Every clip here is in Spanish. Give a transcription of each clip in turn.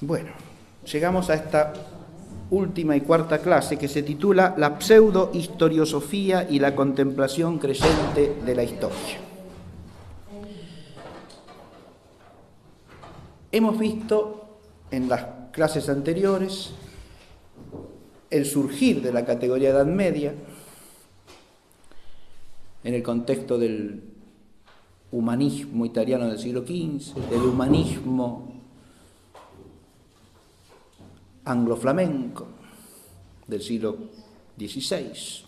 Bueno, llegamos a esta última y cuarta clase que se titula La pseudo-historiosofía y la contemplación creyente de la historia. Hemos visto en las clases anteriores el surgir de la categoría Edad Media en el contexto del humanismo italiano del siglo XV, del humanismo anglo-flamenco del siglo XVI.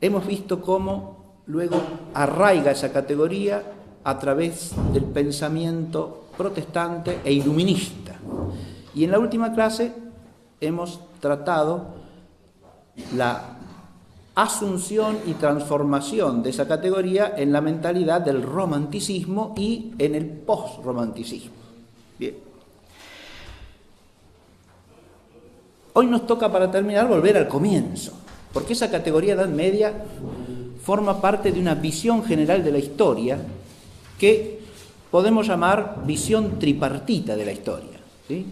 Hemos visto cómo luego arraiga esa categoría a través del pensamiento protestante e iluminista. Y en la última clase hemos tratado la asunción y transformación de esa categoría en la mentalidad del romanticismo y en el post-romanticismo. Bien. Hoy nos toca, para terminar, volver al comienzo, porque esa categoría Edad Media forma parte de una visión general de la historia que podemos llamar visión tripartita de la historia, ¿sí?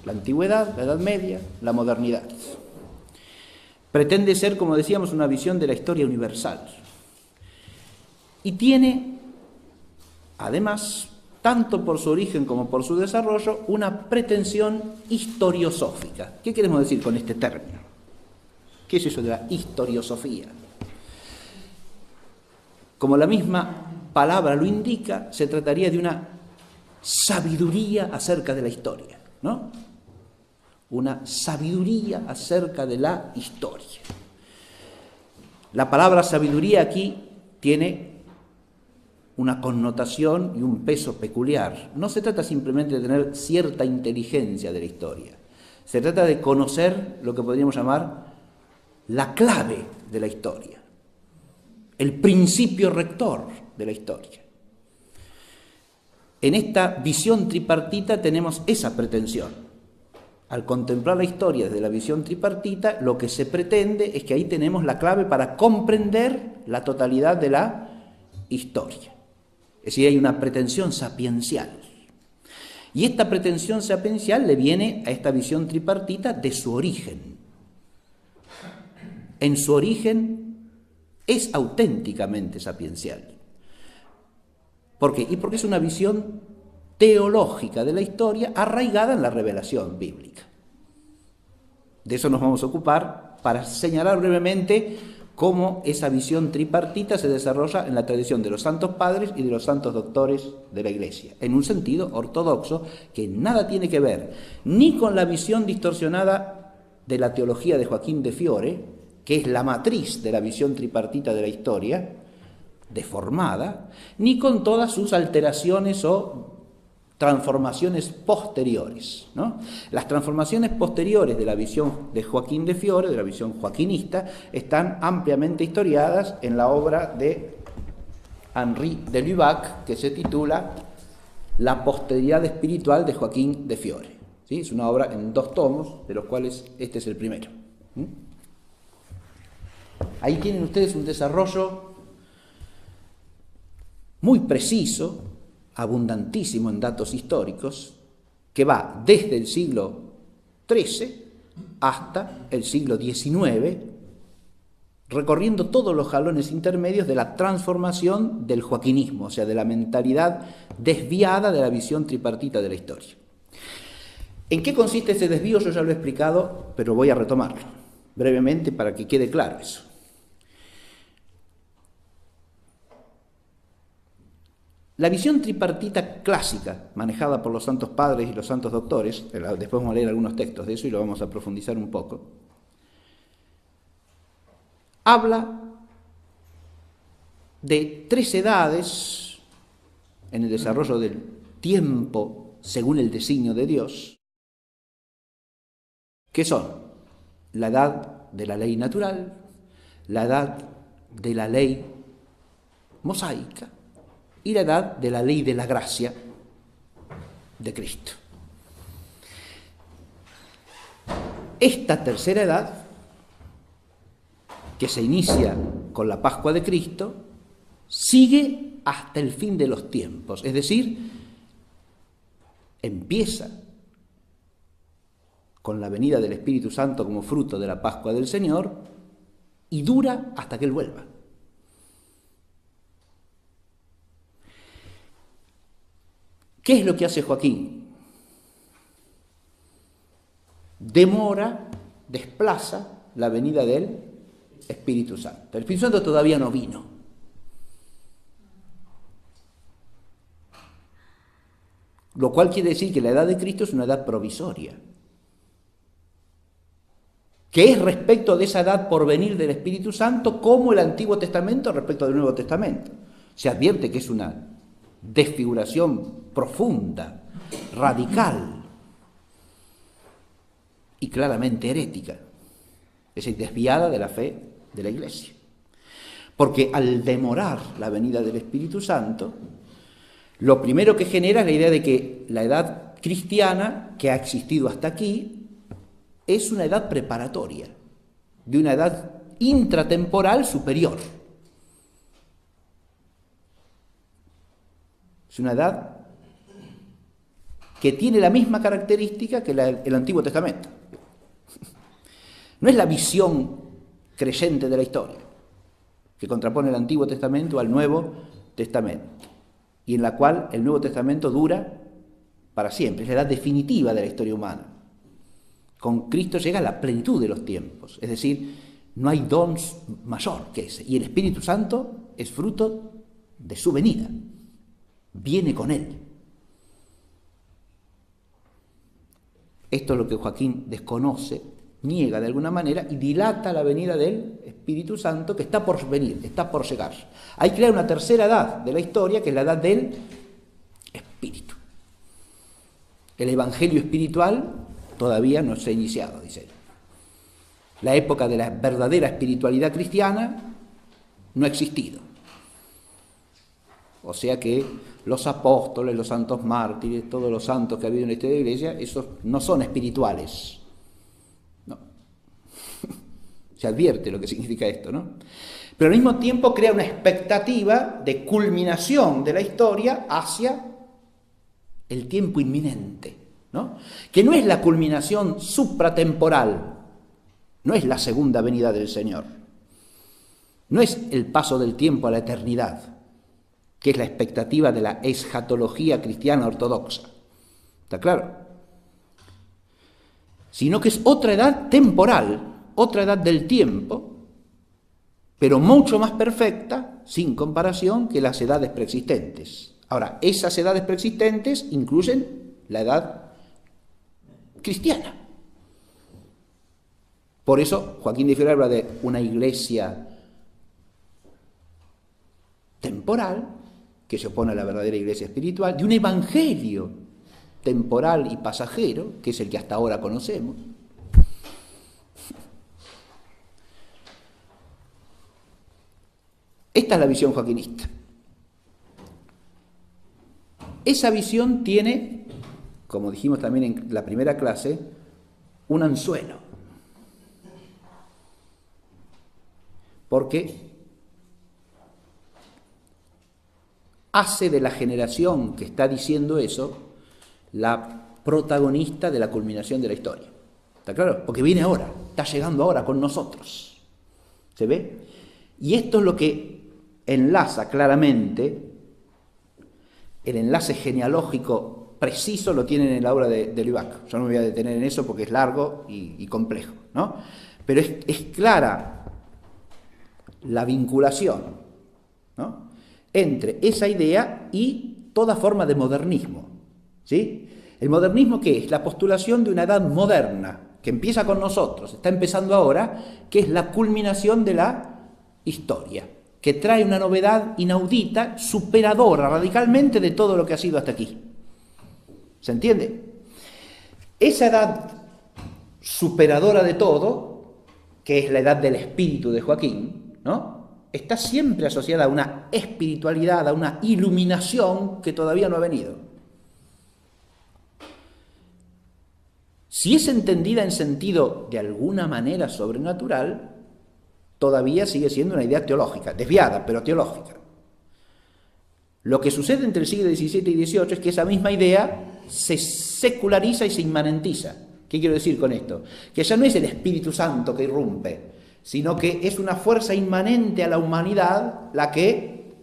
La antigüedad, la Edad Media, la modernidad. Pretende ser, como decíamos, una visión de la historia universal. Y tiene, además, tanto por su origen como por su desarrollo, una pretensión historiosófica. ¿Qué queremos decir con este término? ¿Qué es eso de la historiosofía? Como la misma palabra lo indica, se trataría de una sabiduría acerca de la historia, ¿no? Una sabiduría acerca de la historia. La palabra sabiduría aquí tiene una connotación y un peso peculiar. No se trata simplemente de tener cierta inteligencia de la historia. Se trata de conocer lo que podríamos llamar la clave de la historia, el principio rector de la historia. En esta visión tripartita tenemos esa pretensión. Al contemplar la historia desde la visión tripartita, lo que se pretende es que ahí tenemos la clave para comprender la totalidad de la historia. Es decir, hay una pretensión sapiencial. Y esta pretensión sapiencial le viene a esta visión tripartita de su origen. En su origen es auténticamente sapiencial. ¿Por qué? Y porque es una visión teológica de la historia arraigada en la revelación bíblica. De eso nos vamos a ocupar para señalar brevemente cómo esa visión tripartita se desarrolla en la tradición de los santos padres y de los santos doctores de la Iglesia, en un sentido ortodoxo que nada tiene que ver ni con la visión distorsionada de la teología de Joaquín de Fiore, que es la matriz de la visión tripartita de la historia, deformada, ni con todas sus alteraciones o transformaciones posteriores, ¿no? Las transformaciones posteriores de la visión de Joaquín de Fiore, de la visión joaquinista, están ampliamente historiadas en la obra de Henri de Lubac, que se titula La posteridad espiritual de Joaquín de Fiore. ¿Sí? Es una obra en 2 tomos, de los cuales este es el primero. Ahí tienen ustedes un desarrollo muy preciso, abundantísimo en datos históricos, que va desde el siglo XIII hasta el siglo XIX, recorriendo todos los jalones intermedios de la transformación del joaquinismo, o sea, de la mentalidad desviada de la visión tripartita de la historia. ¿En qué consiste ese desvío? Yo ya lo he explicado, pero voy a retomarlo brevemente para que quede claro eso. La visión tripartita clásica, manejada por los santos padres y los santos doctores, después vamos a leer algunos textos de eso y lo vamos a profundizar un poco, habla de 3 edades en el desarrollo del tiempo según el designio de Dios, que son la edad de la ley natural, la edad de la ley mosaica y la edad de la ley de la gracia de Cristo. Esta tercera edad, que se inicia con la Pascua de Cristo, sigue hasta el fin de los tiempos, es decir, empieza con la venida del Espíritu Santo como fruto de la Pascua del Señor y dura hasta que Él vuelva. ¿Qué es lo que hace Joaquín? Demora, desplaza la venida del Espíritu Santo. El Espíritu Santo todavía no vino. Lo cual quiere decir que la edad de Cristo es una edad provisoria, que es respecto de esa edad por venir del Espíritu Santo como el Antiguo Testamento respecto del Nuevo Testamento. Se advierte que es una desfiguración profunda, radical y claramente herética, es decir, desviada de la fe de la Iglesia. Porque al demorar la venida del Espíritu Santo, lo primero que genera es la idea de que la edad cristiana que ha existido hasta aquí es una edad preparatoria, de una edad intratemporal superior. Es una edad que tiene la misma característica que el Antiguo Testamento. No es la visión creyente de la historia, que contrapone el Antiguo Testamento al Nuevo Testamento, y en la cual el Nuevo Testamento dura para siempre, es la edad definitiva de la historia humana. Con Cristo llega la plenitud de los tiempos, es decir, no hay don mayor que ese, y el Espíritu Santo es fruto de su venida, viene con Él. Esto es lo que Joaquín desconoce, niega de alguna manera y dilata la venida del Espíritu Santo que está por venir, está por llegar. Hay que crear una tercera edad de la historia, que es la edad del Espíritu. El Evangelio espiritual todavía no se ha iniciado, dice él. La época de la verdadera espiritualidad cristiana no ha existido. O sea que los apóstoles, los santos mártires, todos los santos que ha habido en la historia de la Iglesia, esos no son espirituales. No. Se advierte lo que significa esto, ¿no? Pero al mismo tiempo crea una expectativa de culminación de la historia hacia el tiempo inminente, ¿no? Que no es la culminación supratemporal, no es la segunda venida del Señor, no es el paso del tiempo a la eternidad, que es la expectativa de la escatología cristiana ortodoxa. ¿Está claro? Sino que es otra edad temporal, otra edad del tiempo, pero mucho más perfecta, sin comparación, que las edades preexistentes. Ahora, esas edades preexistentes incluyen la edad cristiana. Por eso Joaquín de Fiore habla de una iglesia temporal, que se opone a la verdadera iglesia espiritual, de un evangelio temporal y pasajero, que es el que hasta ahora conocemos. Esta es la visión joaquinista. Esa visión tiene, como dijimos también en la primera clase, un anzuelo. Porque hace de la generación que está diciendo eso la protagonista de la culminación de la historia. ¿Está claro? Porque viene ahora, está llegando ahora con nosotros. ¿Se ve? Y esto es lo que enlaza claramente, el enlace genealógico preciso lo tienen en la obra de Lubac. Yo no me voy a detener en eso porque es largo y complejo, ¿no? Pero es clara la vinculación, ¿no?, entre esa idea y toda forma de modernismo, ¿sí? ¿El modernismo qué es? La postulación de una edad moderna, que empieza con nosotros, está empezando ahora, que es la culminación de la historia, que trae una novedad inaudita, superadora radicalmente de todo lo que ha sido hasta aquí. ¿Se entiende? Esa edad superadora de todo, que es la edad del espíritu de Joaquín, ¿no?, está siempre asociada a una espiritualidad, a una iluminación que todavía no ha venido. Si es entendida en sentido de alguna manera sobrenatural, todavía sigue siendo una idea teológica, desviada, pero teológica. Lo que sucede entre el siglo XVII y XVIII es que esa misma idea se seculariza y se inmanentiza. ¿Qué quiero decir con esto? Que ya no es el Espíritu Santo que irrumpe, sino que es una fuerza inmanente a la humanidad la que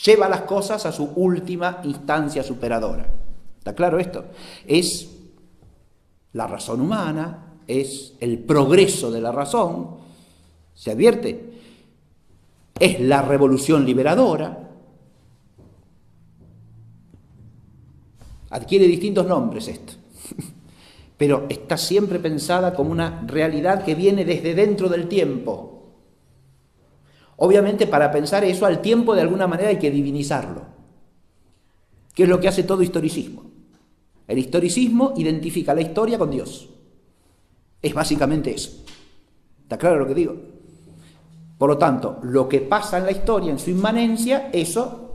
lleva las cosas a su última instancia superadora. ¿Está claro esto? Es la razón humana, es el progreso de la razón, ¿se advierte? Es la revolución liberadora. Adquiere distintos nombres esto, pero está siempre pensada como una realidad que viene desde dentro del tiempo. Obviamente, para pensar eso al tiempo de alguna manera hay que divinizarlo, que es lo que hace todo historicismo. El historicismo identifica la historia con Dios. Es básicamente eso. ¿Está claro lo que digo? Por lo tanto, lo que pasa en la historia, en su inmanencia, eso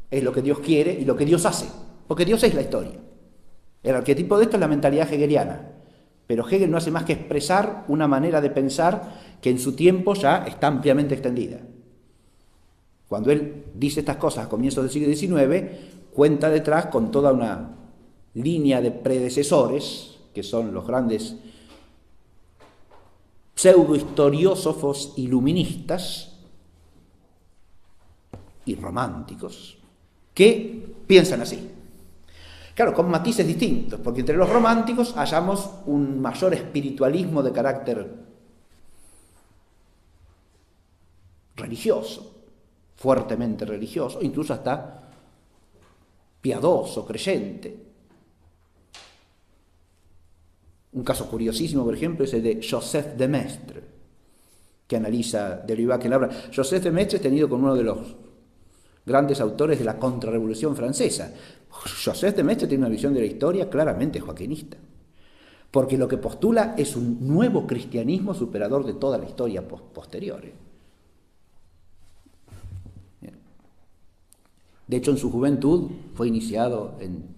es lo que Dios quiere y lo que Dios hace, porque Dios es la historia. El arquetipo de esto es la mentalidad hegeliana, pero Hegel no hace más que expresar una manera de pensar que en su tiempo ya está ampliamente extendida. Cuando él dice estas cosas a comienzos del siglo XIX, cuenta detrás con toda una línea de predecesores, que son los grandes pseudohistoriósofos iluministas y románticos, que piensan así. Claro, con matices distintos, porque entre los románticos hallamos un mayor espiritualismo de carácter religioso, fuertemente religioso, incluso hasta piadoso, creyente. Un caso curiosísimo, por ejemplo, es el de Joseph de Maistre, que analiza Derrida, que habla. Joseph de Maistre es tenido como uno de los grandes autores de la contrarrevolución francesa. Joseph de Maistre tiene una visión de la historia claramente joaquinista, porque lo que postula es un nuevo cristianismo superador de toda la historia posterior. De hecho, en su juventud fue iniciado en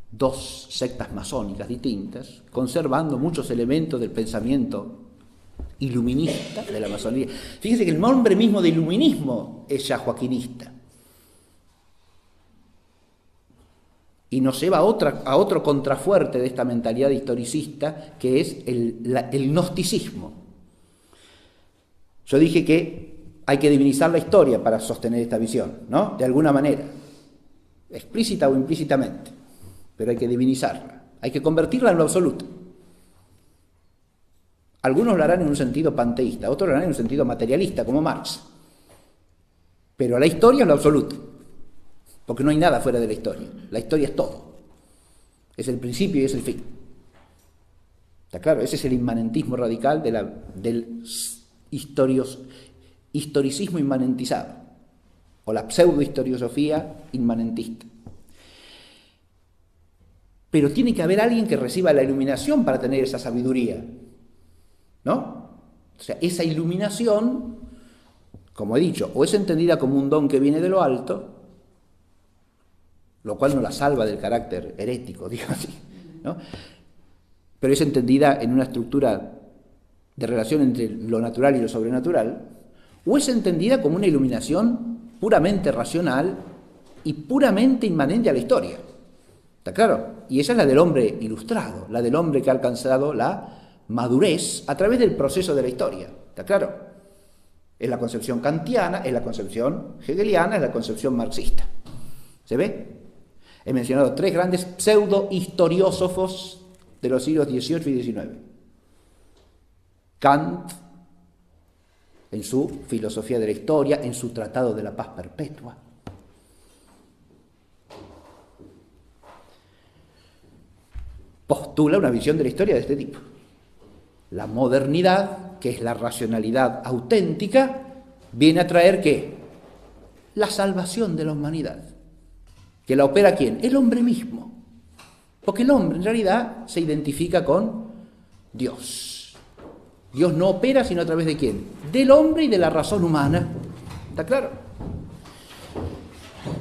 2 sectas masónicas distintas, conservando muchos elementos del pensamiento iluminista de la masonería. Fíjense que el nombre mismo de iluminismo es ya joaquinista. Y nos lleva a otro contrafuerte de esta mentalidad historicista, que es el gnosticismo. Yo dije que hay que divinizar la historia para sostener esta visión, ¿no? De alguna manera, explícita o implícitamente, pero hay que divinizarla, hay que convertirla en lo absoluto. Algunos lo harán en un sentido panteísta, otros lo harán en un sentido materialista, como Marx. Pero la historia es lo absoluto, porque no hay nada fuera de la historia. La historia es todo. Es el principio y es el fin. ¿Está claro? Ese es el inmanentismo radical del historicismo inmanentizado, o la pseudohistoriosofía inmanentista. Pero tiene que haber alguien que reciba la iluminación para tener esa sabiduría, ¿no? O sea, esa iluminación, como he dicho, o es entendida como un don que viene de lo alto, lo cual no la salva del carácter herético, digo así, ¿no? Pero es entendida en una estructura de relación entre lo natural y lo sobrenatural, o es entendida como una iluminación puramente racional y puramente inmanente a la historia. ¿Está claro? Y esa es la del hombre ilustrado, la del hombre que ha alcanzado la madurez a través del proceso de la historia. ¿Está claro? Es la concepción kantiana, es la concepción hegeliana, es la concepción marxista. ¿Se ve? He mencionado 3 grandes pseudo-historiósofos de los siglos XVIII y XIX. Kant, en su filosofía de la historia, en su tratado de la paz perpetua. Postula una visión de la historia de este tipo. La modernidad, que es la racionalidad auténtica, viene a traer ¿qué? La salvación de la humanidad. ¿Que la opera quién? El hombre mismo. Porque el hombre en realidad se identifica con Dios. Dios no opera sino a través de quién? Del hombre y de la razón humana. ¿Está claro?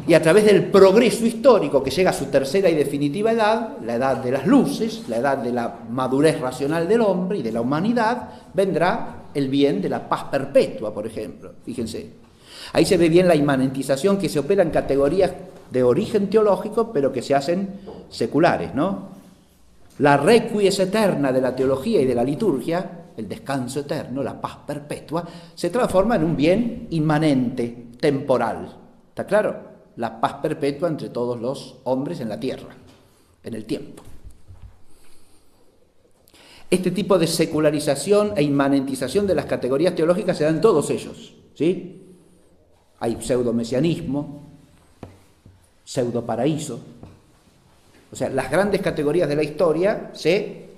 Y a través del progreso histórico que llega a su tercera y definitiva edad, la edad de las luces, la edad de la madurez racional del hombre y de la humanidad, vendrá el bien de la paz perpetua, por ejemplo. Fíjense. Ahí se ve bien la inmanentización que se opera en categorías de origen teológico, pero que se hacen seculares, ¿no? La requies eterna de la teología y de la liturgia, el descanso eterno, la paz perpetua, se transforma en un bien inmanente, temporal. ¿Está claro? La paz perpetua entre todos los hombres en la tierra, en el tiempo. Este tipo de secularización e inmanentización de las categorías teológicas se dan en todos ellos, ¿sí? Hay pseudo-mesianismo, pseudo-paraíso. O sea, las grandes categorías de la historia se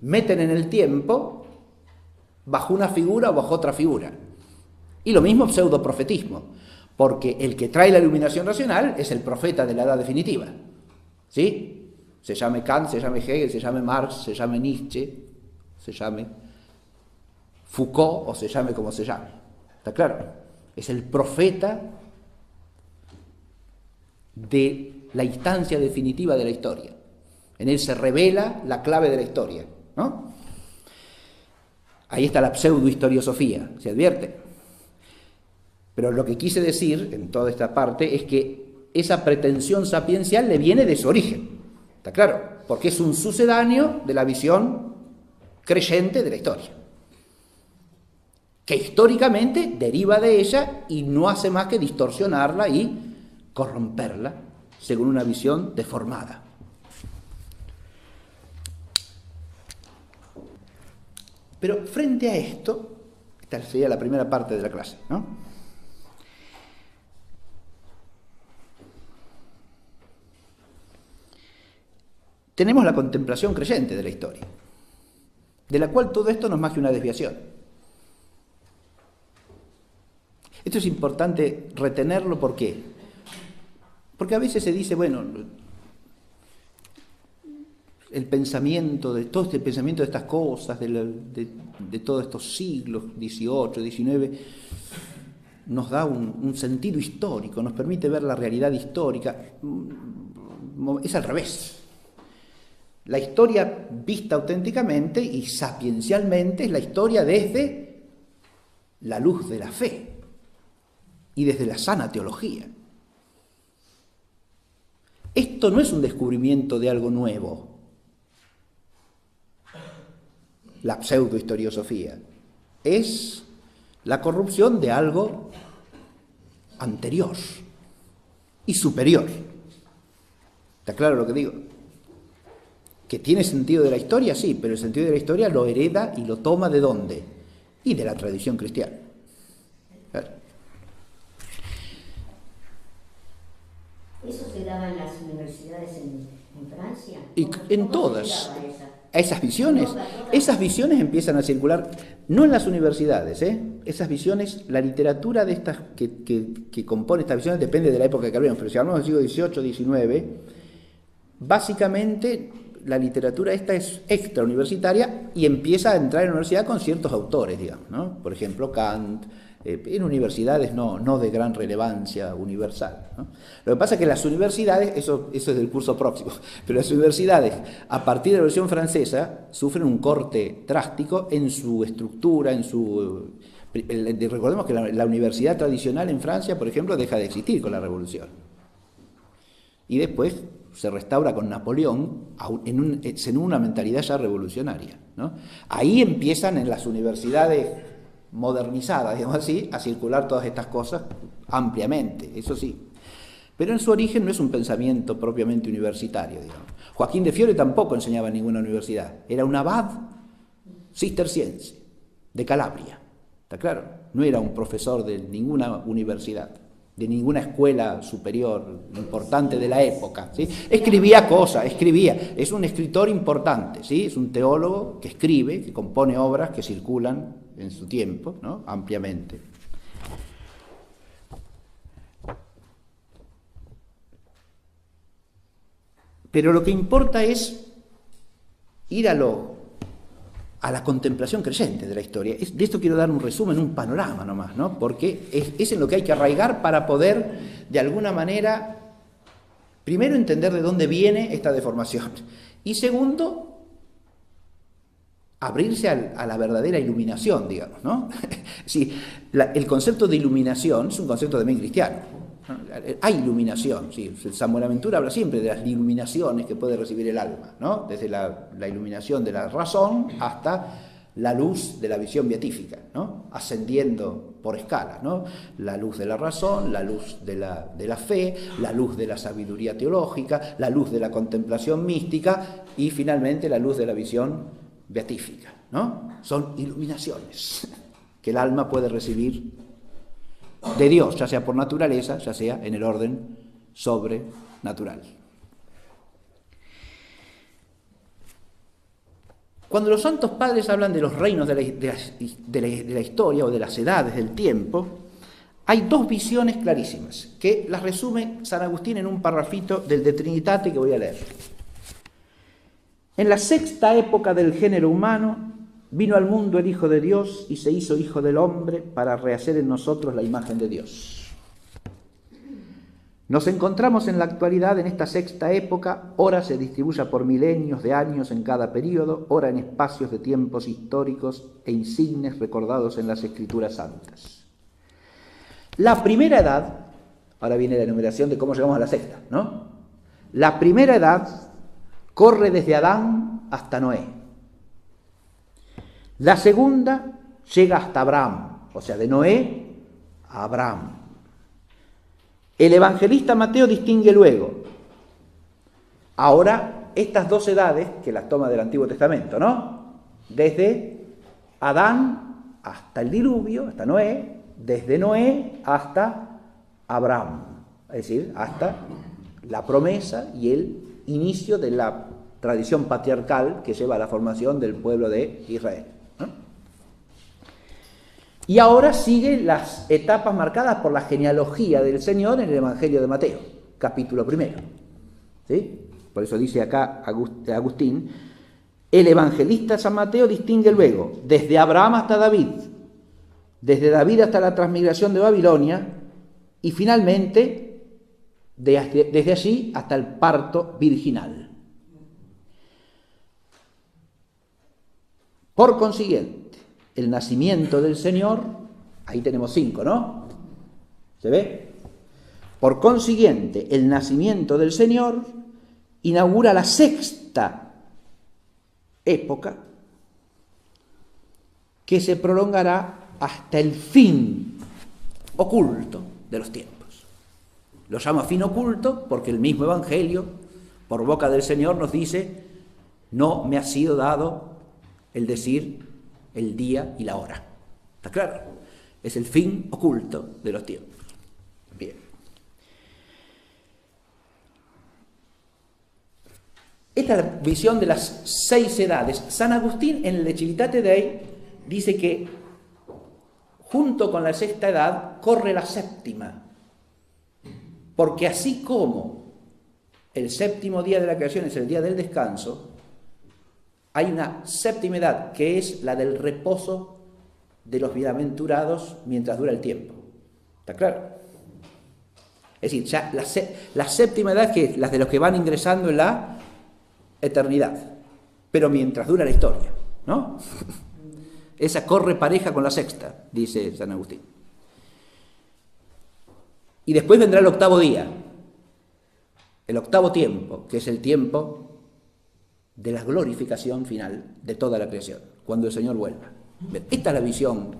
meten en el tiempo bajo una figura o bajo otra figura. Y lo mismo pseudo-profetismo, porque el que trae la iluminación racional es el profeta de la edad definitiva, ¿sí? Se llame Kant, se llame Hegel, se llame Marx, se llame Nietzsche, se llame Foucault o se llame como se llame. ¿Está claro? Es el profeta de la instancia definitiva de la historia. En él se revela la clave de la historia, ¿no? Ahí está la pseudohistoriosofía, ¿se advierte? Pero lo que quise decir en toda esta parte es que esa pretensión sapiencial le viene de su origen, ¿está claro? Porque es un sucedáneo de la visión creyente de la historia, que históricamente deriva de ella y no hace más que distorsionarla y corromperla según una visión deformada. Pero frente a esto, esta sería la primera parte de la clase, ¿no? Tenemos la contemplación creyente de la historia, de la cual todo esto no es más que una desviación. Esto es importante retenerlo, ¿por qué? Porque a veces se dice, bueno, el pensamiento de todo este pensamiento de estas cosas, de todos estos siglos, XVIII, XIX, nos da un sentido histórico, nos permite ver la realidad histórica. Es al revés. La historia vista auténticamente y sapiencialmente es la historia desde la luz de la fe y desde la sana teología. Esto no es un descubrimiento de algo nuevo, la pseudohistoriosofía, es la corrupción de algo anterior y superior. ¿Está claro lo que digo? Que tiene sentido de la historia, sí, pero el sentido de la historia lo hereda y lo toma ¿de dónde? Y de la tradición cristiana. ¿Claro? ¿Eso se daba en las universidades en Francia? Y en todas. Esas visiones empiezan a circular, no en las universidades, esas visiones, la literatura de estas que compone estas visiones depende de la época que hablemos, pero si hablamos del siglo XVIII, XIX, básicamente la literatura esta es extrauniversitaria y empieza a entrar en la universidad con ciertos autores, digamos, ¿no? Por ejemplo, Kant, en universidades no de gran relevancia universal, ¿no? Lo que pasa es que las universidades, eso es del curso próximo, pero las universidades, a partir de la Revolución Francesa, sufren un corte drástico en su estructura, recordemos que la universidad tradicional en Francia, por ejemplo, deja de existir con la Revolución. Y después se restaura con Napoleón en una mentalidad ya revolucionaria, ¿no? Ahí empiezan en las universidades modernizadas, digamos así, a circular todas estas cosas ampliamente, eso sí. Pero en su origen no es un pensamiento propiamente universitario, digamos. Joaquín de Fiore tampoco enseñaba en ninguna universidad, era un abad cisterciense de Calabria, ¿está claro? No era un profesor de ninguna universidad, de ninguna escuela superior importante de la época, ¿sí? Escribía cosas, es un escritor importante, ¿sí? Es un teólogo que escribe, que compone obras que circulan en su tiempo, ¿no? Ampliamente. Pero lo que importa es ir a la contemplación creyente de la historia. De esto quiero dar un resumen, un panorama nomás, ¿no? Porque es en lo que hay que arraigar para poder, de alguna manera, primero entender de dónde viene esta deformación y segundo, abrirse a la verdadera iluminación, digamos, ¿no? Sí, el concepto de iluminación es un concepto también cristiano, Hay iluminación, sí. San Buenaventura habla siempre de las iluminaciones que puede recibir el alma, ¿no? Desde la iluminación de la razón hasta la luz de la visión beatífica, ¿no? Ascendiendo por escalas, ¿no? La luz de la razón, la luz de la fe, la luz de la sabiduría teológica, la luz de la contemplación mística y finalmente la luz de la visión beatífica, ¿no? Son iluminaciones que el alma puede recibir de Dios, ya sea por naturaleza, ya sea en el orden sobrenatural. Cuando los santos padres hablan de los reinos de la historia o de las edades del tiempo, hay dos visiones clarísimas, que las resume San Agustín en un parrafito del De Trinitate que voy a leer. En la sexta época del género humano, vino al mundo el Hijo de Dios y se hizo Hijo del Hombre para rehacer en nosotros la imagen de Dios. Nos encontramos en la actualidad en esta sexta época, ora se distribuya por milenios de años en cada período, ora en espacios de tiempos históricos e insignes recordados en las Escrituras Santas. La primera edad, ahora viene la enumeración de cómo llegamos a la sexta, ¿no? La primera edad corre desde Adán hasta Noé. La segunda llega hasta Abraham, o sea, de Noé a Abraham. El evangelista Mateo distingue luego, ahora, estas dos edades, que las toma del Antiguo Testamento, ¿no? Desde Adán hasta el diluvio, hasta Noé, desde Noé hasta Abraham, es decir, hasta la promesa y el inicio de la tradición patriarcal que lleva a la formación del pueblo de Israel, ¿no? Y ahora siguen las etapas marcadas por la genealogía del Señor en el Evangelio de Mateo, capítulo 1. ¿Sí? Por eso dice acá Agustín, el evangelista San Mateo distingue luego desde Abraham hasta David, desde David hasta la transmigración de Babilonia y finalmente desde allí hasta el parto virginal. Por consiguiente, el nacimiento del Señor, ahí tenemos 5, ¿no? ¿Se ve? Por consiguiente, el nacimiento del Señor inaugura la sexta época que se prolongará hasta el fin oculto de los tiempos. Lo llama fin oculto porque el mismo Evangelio, por boca del Señor, nos dice, no me ha sido dado el decir el día y la hora. ¿Está claro? Es el fin oculto de los tiempos. Bien. Esta es la visión de las 6 edades. San Agustín, en el De Civitate Dei, dice que junto con la sexta edad corre la séptima, porque así como el séptimo día de la creación es el día del descanso, hay una séptima edad, que es la del reposo de los bienaventurados mientras dura el tiempo. ¿Está claro? Es decir, ya la séptima edad, que es la de los que van ingresando en la eternidad, pero mientras dura la historia, ¿no? Esa corre pareja con la sexta, dice San Agustín. Y después vendrá el octavo día, el octavo tiempo, que es el tiempo de la glorificación final de toda la creación, cuando el Señor vuelva. Esta es la visión.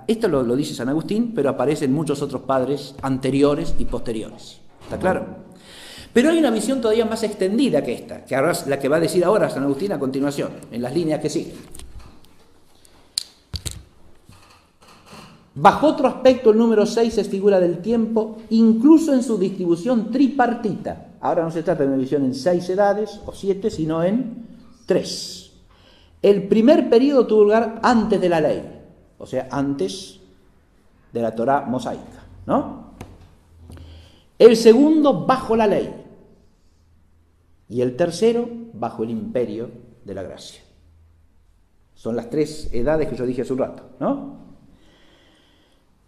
Esto lo dice San Agustín, pero aparecen muchos otros padres anteriores y posteriores. ¿Está claro? Pero hay una visión todavía más extendida que esta, que ahora es la que va a decir ahora San Agustín a continuación, en las líneas que siguen. Bajo otro aspecto, el número 6 es figura del tiempo, incluso en su distribución tripartita. Ahora no se trata de una visión en 6 edades o 7, sino en 3. El primer periodo tuvo lugar antes de la ley, o sea, antes de la Torá mosaica, ¿no? El segundo bajo la ley y el tercero bajo el imperio de la gracia. Son las 3 edades que yo dije hace un rato, ¿no?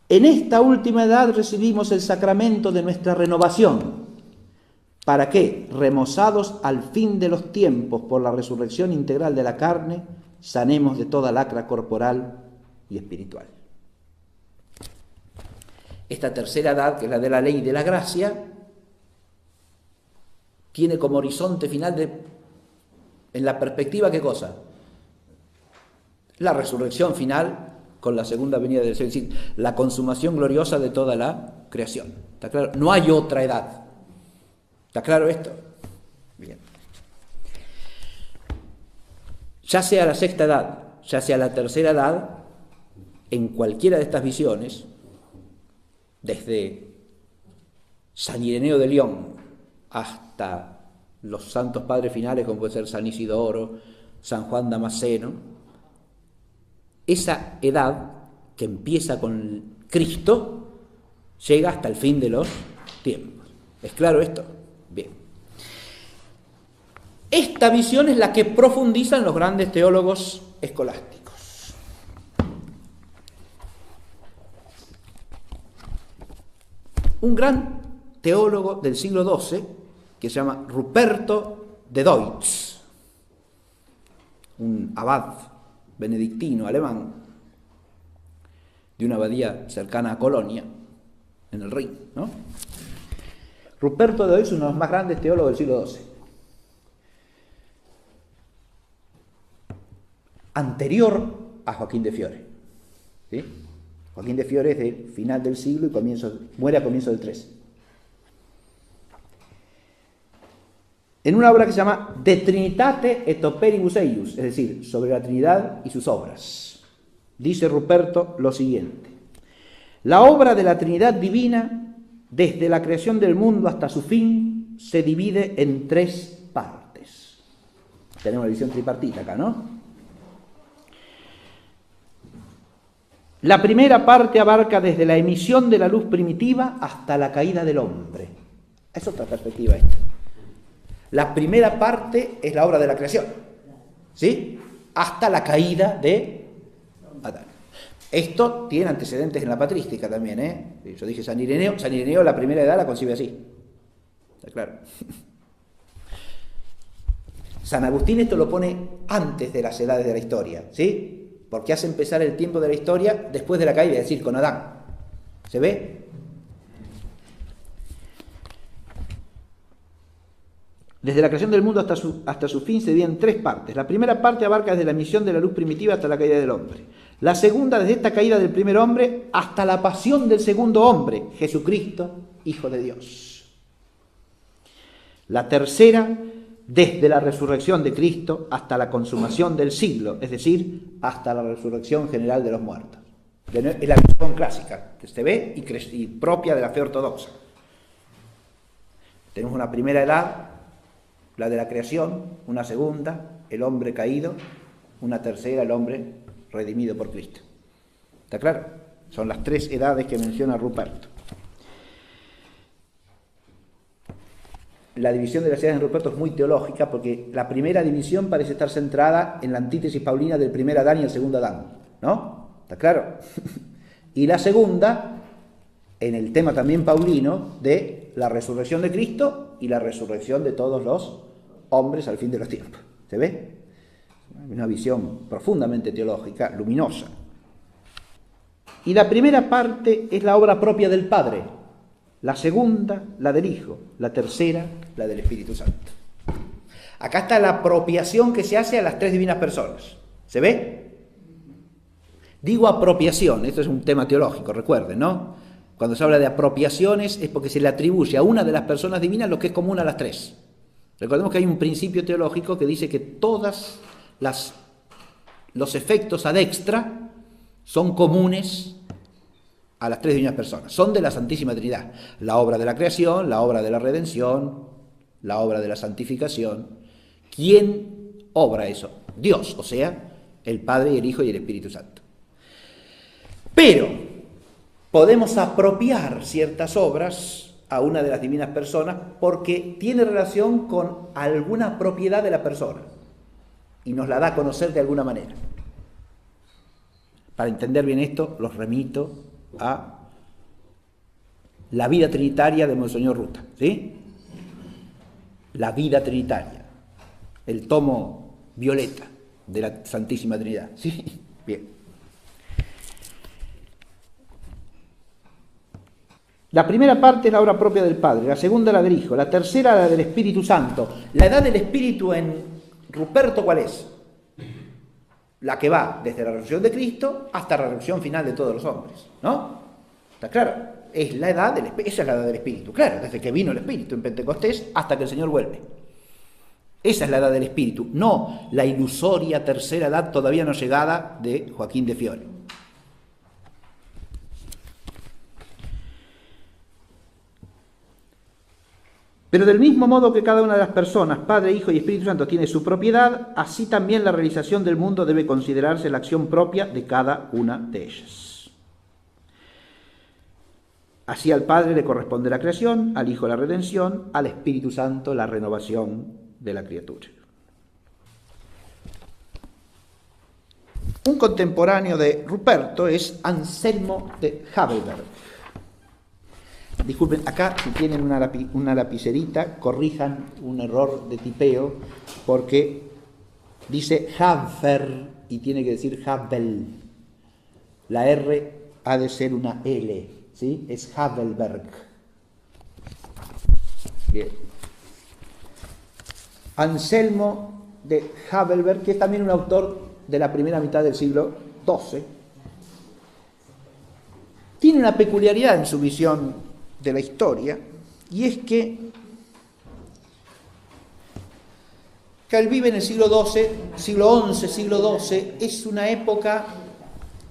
En esta última edad recibimos el sacramento de nuestra renovación, para que, remozados al fin de los tiempos por la resurrección integral de la carne, sanemos de toda lacra corporal y espiritual. Esta tercera edad, que es la de la ley y de la gracia, tiene como horizonte final en la perspectiva, ¿qué cosa? La resurrección final con la segunda venida del Señor, es decir, la consumación gloriosa de toda la creación. ¿Está claro? No hay otra edad. ¿Está claro esto? Bien. Ya sea la sexta edad, ya sea la tercera edad, en cualquiera de estas visiones, desde San Ireneo de León hasta los santos padres finales, como puede ser San Isidoro, San Juan Damasceno, esa edad que empieza con Cristo llega hasta el fin de los tiempos. ¿Es claro esto? Bien. Esta visión es la que profundizan los grandes teólogos escolásticos. Un gran teólogo del siglo XII, que se llama Ruperto de Deutz, un abad benedictino alemán de una abadía cercana a Colonia, en el Rin, ¿no? Ruperto de Deutz es uno de los más grandes teólogos del siglo XII. Anterior a Joaquín de Fiore. ¿Sí? Joaquín de Fiore es del final del siglo y muere a comienzos del XIII. En una obra que se llama De Trinitate et Operibus Eius, es decir, sobre la Trinidad y sus obras, dice Ruperto lo siguiente: la obra de la Trinidad divina, desde la creación del mundo hasta su fin, se divide en tres partes. Tenemos una visión tripartita acá, ¿no? La primera parte abarca desde la emisión de la luz primitiva hasta la caída del hombre. Es otra perspectiva esta. La primera parte es la obra de la creación, ¿sí? Hasta la caída de Adán. Esto tiene antecedentes en la patrística también, ¿eh? Yo dije San Ireneo la primera edad la concibe así. ¿Está claro? San Agustín esto lo pone antes de las edades de la historia, ¿sí? Porque hace empezar el tiempo de la historia después de la caída, es decir, con Adán. ¿Se ve? Desde la creación del mundo hasta su fin se divide en tres partes. La primera parte abarca desde la emisión de la luz primitiva hasta la caída del hombre. La segunda, desde esta caída del primer hombre hasta la pasión del segundo hombre, Jesucristo, Hijo de Dios. La tercera, desde la resurrección de Cristo hasta la consumación del siglo, es decir, hasta la resurrección general de los muertos. Es la visión clásica, que se ve y propia de la fe ortodoxa. Tenemos una primera edad, la de la creación; una segunda, el hombre caído; una tercera, el hombre redimido por Cristo. ¿Está claro? Son las tres edades que menciona Ruperto. La división de las edades en Ruperto es muy teológica, porque la primera división parece estar centrada en la antítesis paulina del primer Adán y el segundo Adán, ¿no? ¿Está claro? Y la segunda, en el tema también paulino, de la resurrección de Cristo y la resurrección de todos los hombres al fin de los tiempos. ¿Se ve? Una visión profundamente teológica, luminosa. Y la primera parte es la obra propia del Padre, la segunda, la del Hijo, la tercera, la del Espíritu Santo. Acá está la apropiación que se hace a las tres divinas personas. ¿Se ve? Digo apropiación, esto es un tema teológico, recuerden, ¿no? Cuando se habla de apropiaciones es porque se le atribuye a una de las personas divinas lo que es común a las tres. Recordemos que hay un principio teológico que dice que todos los efectos ad extra son comunes a las tres divinas personas, son de la Santísima Trinidad: la obra de la creación, la obra de la redención, la obra de la santificación. ¿Quién obra eso? Dios, o sea, el Padre y el Hijo y el Espíritu Santo. Pero podemos apropiar ciertas obras a una de las divinas personas porque tiene relación con alguna propiedad de la persona y nos la da a conocer de alguna manera. Para entender bien esto, los remito a la vida trinitaria de Monseñor Ruta, ¿sí? La vida trinitaria, el tomo violeta de la Santísima Trinidad, ¿sí? Bien. La primera parte es la obra propia del Padre, la segunda la del Hijo, la tercera la del Espíritu Santo. La edad del Espíritu en Ruperto, ¿cuál es? La que va desde la resurrección de Cristo hasta la resurrección final de todos los hombres, ¿no? ¿Está claro? Es la edad esa es la edad del Espíritu, claro, desde que vino el Espíritu en Pentecostés hasta que el Señor vuelve. Esa es la edad del Espíritu, no la ilusoria tercera edad todavía no llegada de Joaquín de Fiore. Pero del mismo modo que cada una de las personas, Padre, Hijo y Espíritu Santo, tiene su propiedad, así también la realización del mundo debe considerarse la acción propia de cada una de ellas. Así al Padre le corresponde la creación, al Hijo la redención, al Espíritu Santo la renovación de la criatura. Un contemporáneo de Ruperto es Anselmo de Havelberg. Disculpen, acá si tienen una lapicerita, corrijan un error de tipeo, porque dice Haver y tiene que decir Havel. La R ha de ser una L, ¿sí? Es Havelberg. Bien. Anselmo de Havelberg, que es también un autor de la primera mitad del siglo XII, tiene una peculiaridad en su visión de la historia, y es que él vive en el siglo XII, siglo XI, siglo XII, es una época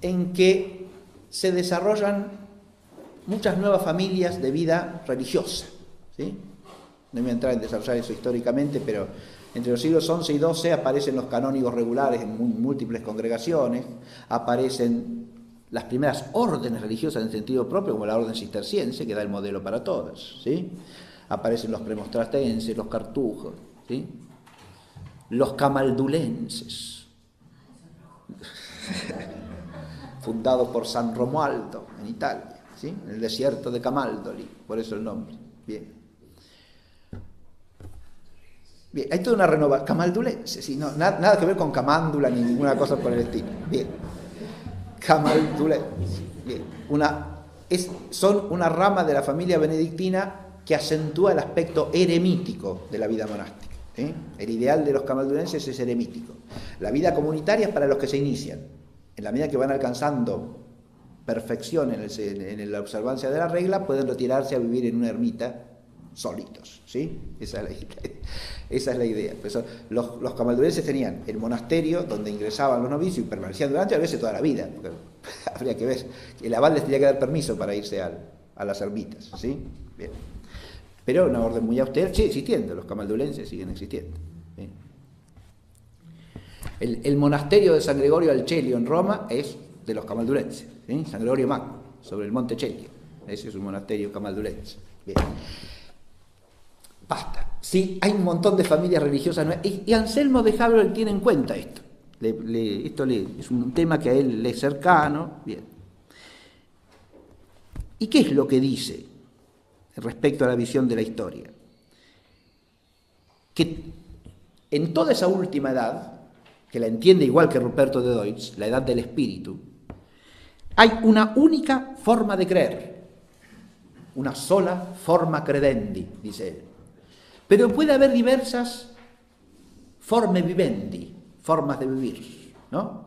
en que se desarrollan muchas nuevas familias de vida religiosa, ¿sí? No voy a entrar en desarrollar eso históricamente, pero entre los siglos XI y XII aparecen los canónigos regulares en múltiples congregaciones, aparecen las primeras órdenes religiosas en sentido propio, como la orden cisterciense, que da el modelo para todas, ¿sí? Aparecen los premonstratenses, los cartujos, ¿sí? Los camaldulenses, fundados por San Romualdo en Italia, ¿sí? En el desierto de Camaldoli, por eso el nombre. Bien. Bien, hay toda una renovación. Camaldulense, ¿sí? No, nada que ver con camándula ni ninguna cosa por el estilo. Bien. Camaldulenses. Bien. Son una rama de la familia benedictina que acentúa el aspecto eremítico de la vida monástica. ¿Sí? El ideal de los camaldulenses es eremítico. La vida comunitaria es para los que se inician. En la medida que van alcanzando perfección en la observancia de la regla, pueden retirarse a vivir en una ermita solitos, ¿sí? Esa es la idea. Pues los camaldulenses tenían el monasterio donde ingresaban los novicios y permanecían durante a veces toda la vida. Habría que ver, el abad les tenía que dar permiso para irse a las ermitas, ¿sí? Bien. Pero una orden muy austera, sigue existiendo, los camaldulenses siguen existiendo. ¿Sí? El monasterio de San Gregorio al Celio en Roma es de los camaldulenses, ¿sí? San Gregorio Magno, sobre el monte Celio. Ese es un monasterio camaldulense. Bien. Basta. Sí, hay un montón de familias religiosas y Anselmo de Havelberg tiene en cuenta esto. Es un tema que a él le es cercano. Bien. ¿Y qué es lo que dice respecto a la visión de la historia? Que en toda esa última edad, que la entiende igual que Ruperto de Deutz, la edad del espíritu, hay una única forma de creer, una sola forma credendi, dice él. Pero puede haber diversas forme vivendi, formas de vivir, ¿no?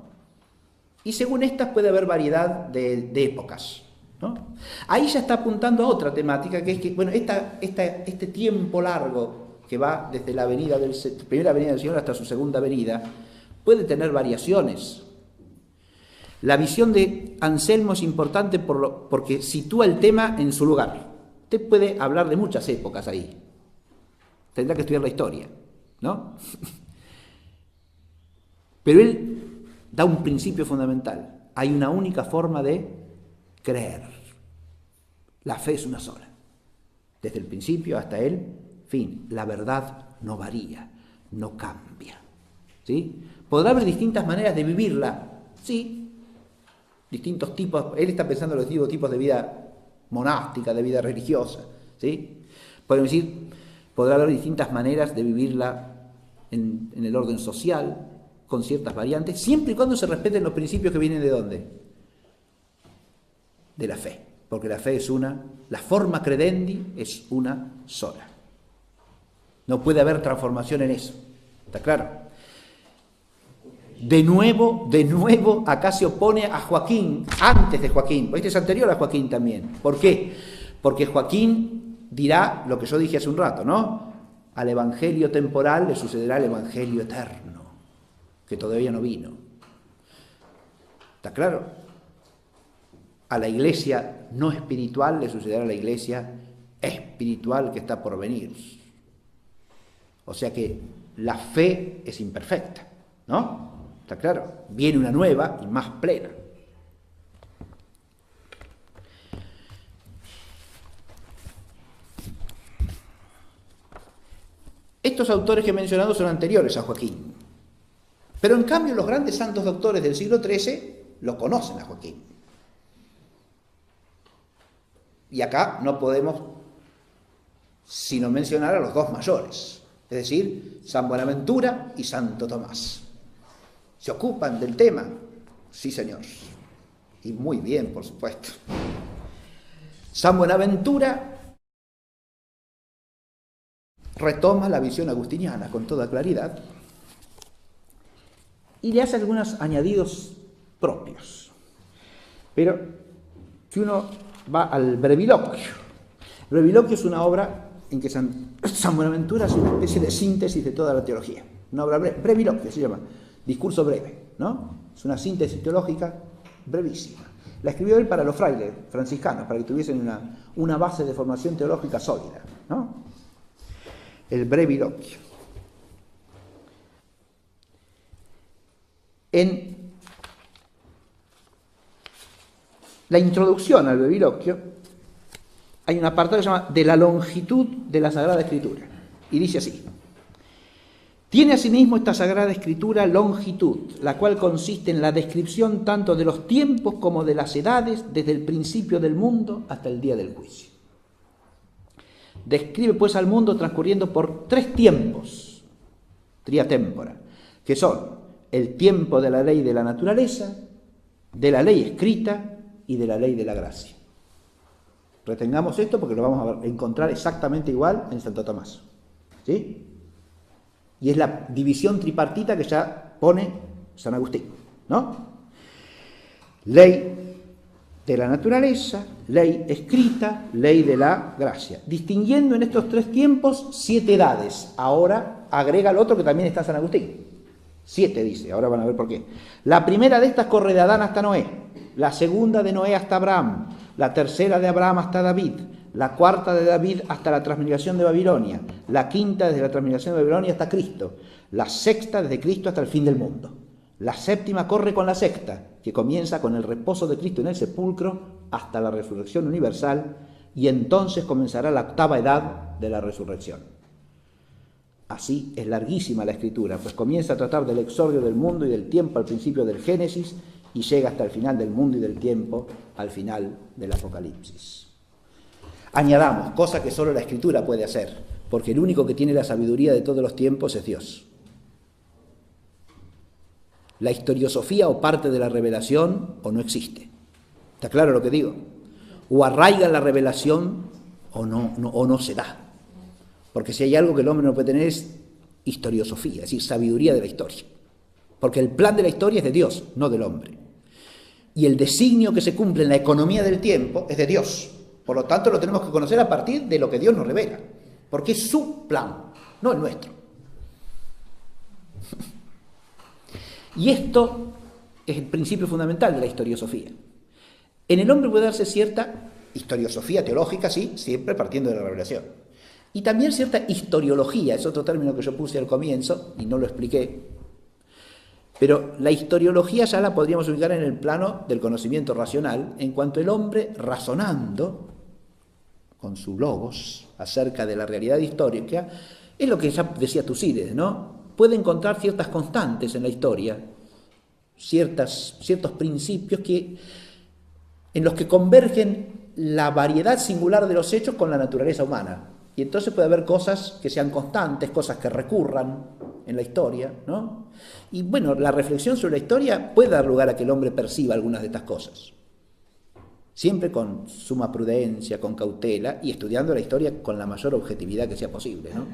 Y según estas puede haber variedad de épocas, ¿no? Ahí ya está apuntando a otra temática, que es que, bueno, este tiempo largo que va desde la primera venida del Señor hasta su segunda venida, puede tener variaciones. La visión de Anselmo es importante porque sitúa el tema en su lugar. Usted puede hablar de muchas épocas ahí. Tendrá que estudiar la historia, ¿no? Pero él da un principio fundamental. Hay una única forma de creer. La fe es una sola. Desde el principio hasta el fin. La verdad no varía, no cambia. ¿Sí? Podrá haber distintas maneras de vivirla, sí. Distintos tipos. Él está pensando en los distintos tipos de vida monástica, de vida religiosa, ¿sí? Podemos decir, podrá haber distintas maneras de vivirla en el orden social, con ciertas variantes, siempre y cuando se respeten los principios que vienen ¿de dónde? De la fe. porque la fe es una, la forma credendi es una sola. No puede haber transformación en eso, ¿está claro? De nuevo, acá se opone a Joaquín, antes de Joaquín, este es anterior a Joaquín también. ¿Por qué? Porque Joaquín dirá lo que yo dije hace un rato, ¿no? Al evangelio temporal le sucederá el evangelio eterno, que todavía no vino. ¿Está claro? A la iglesia no espiritual le sucederá a la iglesia espiritual que está por venir. O sea que la fe es imperfecta, ¿no? ¿Está claro? Viene una nueva y más plena. Estos autores que he mencionado son anteriores a Joaquín. Pero en cambio los grandes santos doctores del siglo XIII lo conocen a Joaquín. Y acá no podemos sino mencionar a los dos mayores, es decir, San Buenaventura y Santo Tomás. ¿Se ocupan del tema? Sí, señor. Y muy bien, por supuesto. San Buenaventura retoma la visión agustiniana con toda claridad y le hace algunos añadidos propios. Pero si uno va al Breviloquio, el Breviloquio es una obra en que San Buenaventura hace una especie de síntesis de toda la teología. Una obra breve, Breviloquio se llama, discurso breve, ¿no? Es una síntesis teológica brevísima. La escribió él para los frailes franciscanos, para que tuviesen una base de formación teológica sólida, ¿no? El Breviloquio. En la introducción al Breviloquio hay un apartado que se llama de la longitud de la Sagrada Escritura, y dice así: tiene asimismo esta Sagrada Escritura longitud, la cual consiste en la descripción tanto de los tiempos como de las edades desde el principio del mundo hasta el día del juicio. Describe pues al mundo transcurriendo por 3 tiempos, tria tempora, que son el tiempo de la ley de la naturaleza, de la ley escrita y de la ley de la gracia. Retengamos esto porque lo vamos a encontrar exactamente igual en Santo Tomás, ¿sí? Y es la división tripartita que ya pone San Agustín, ¿no? Ley de la naturaleza, ley escrita, ley de la gracia. Distinguiendo en estos 3 tiempos 7 edades. Ahora agrega el otro que también está en San Agustín. 7 dice, ahora van a ver por qué. La primera de estas corre de Adán hasta Noé, la segunda de Noé hasta Abraham, la tercera de Abraham hasta David, la cuarta de David hasta la transmigración de Babilonia, la quinta desde la transmigración de Babilonia hasta Cristo, la sexta desde Cristo hasta el fin del mundo. La séptima corre con la sexta, que comienza con el reposo de Cristo en el sepulcro hasta la resurrección universal, y entonces comenzará la octava edad de la resurrección. Así es larguísima la Escritura, pues comienza a tratar del exordio del mundo y del tiempo al principio del Génesis y llega hasta el final del mundo y del tiempo al final del Apocalipsis. Añadamos, cosa que solo la Escritura puede hacer, porque el único que tiene la sabiduría de todos los tiempos es Dios. La historiosofía o parte de la revelación o no existe. ¿Está claro lo que digo? O arraiga la revelación o no se da. Porque si hay algo que el hombre no puede tener es historiosofía, es decir, sabiduría de la historia. Porque el plan de la historia es de Dios, no del hombre. Y el designio que se cumple en la economía del tiempo es de Dios. Por lo tanto, lo tenemos que conocer a partir de lo que Dios nos revela. Porque es su plan, no el nuestro. Y esto es el principio fundamental de la historiosofía. En el hombre puede darse cierta historiosofía teológica, sí, siempre partiendo de la revelación. Y también cierta historiología, es otro término que yo puse al comienzo y no lo expliqué. Pero la historiología ya la podríamos ubicar en el plano del conocimiento racional, en cuanto el hombre razonando con su logos acerca de la realidad histórica, es lo que ya decía Tucídides, ¿no? Puede encontrar ciertas constantes en la historia, ciertos principios en los que convergen la variedad singular de los hechos con la naturaleza humana. Y entonces puede haber cosas que sean constantes, cosas que recurran en la historia, ¿no? Y bueno, la reflexión sobre la historia puede dar lugar a que el hombre perciba algunas de estas cosas. siempre con suma prudencia, con cautela y estudiando la historia con la mayor objetividad que sea posible, ¿no?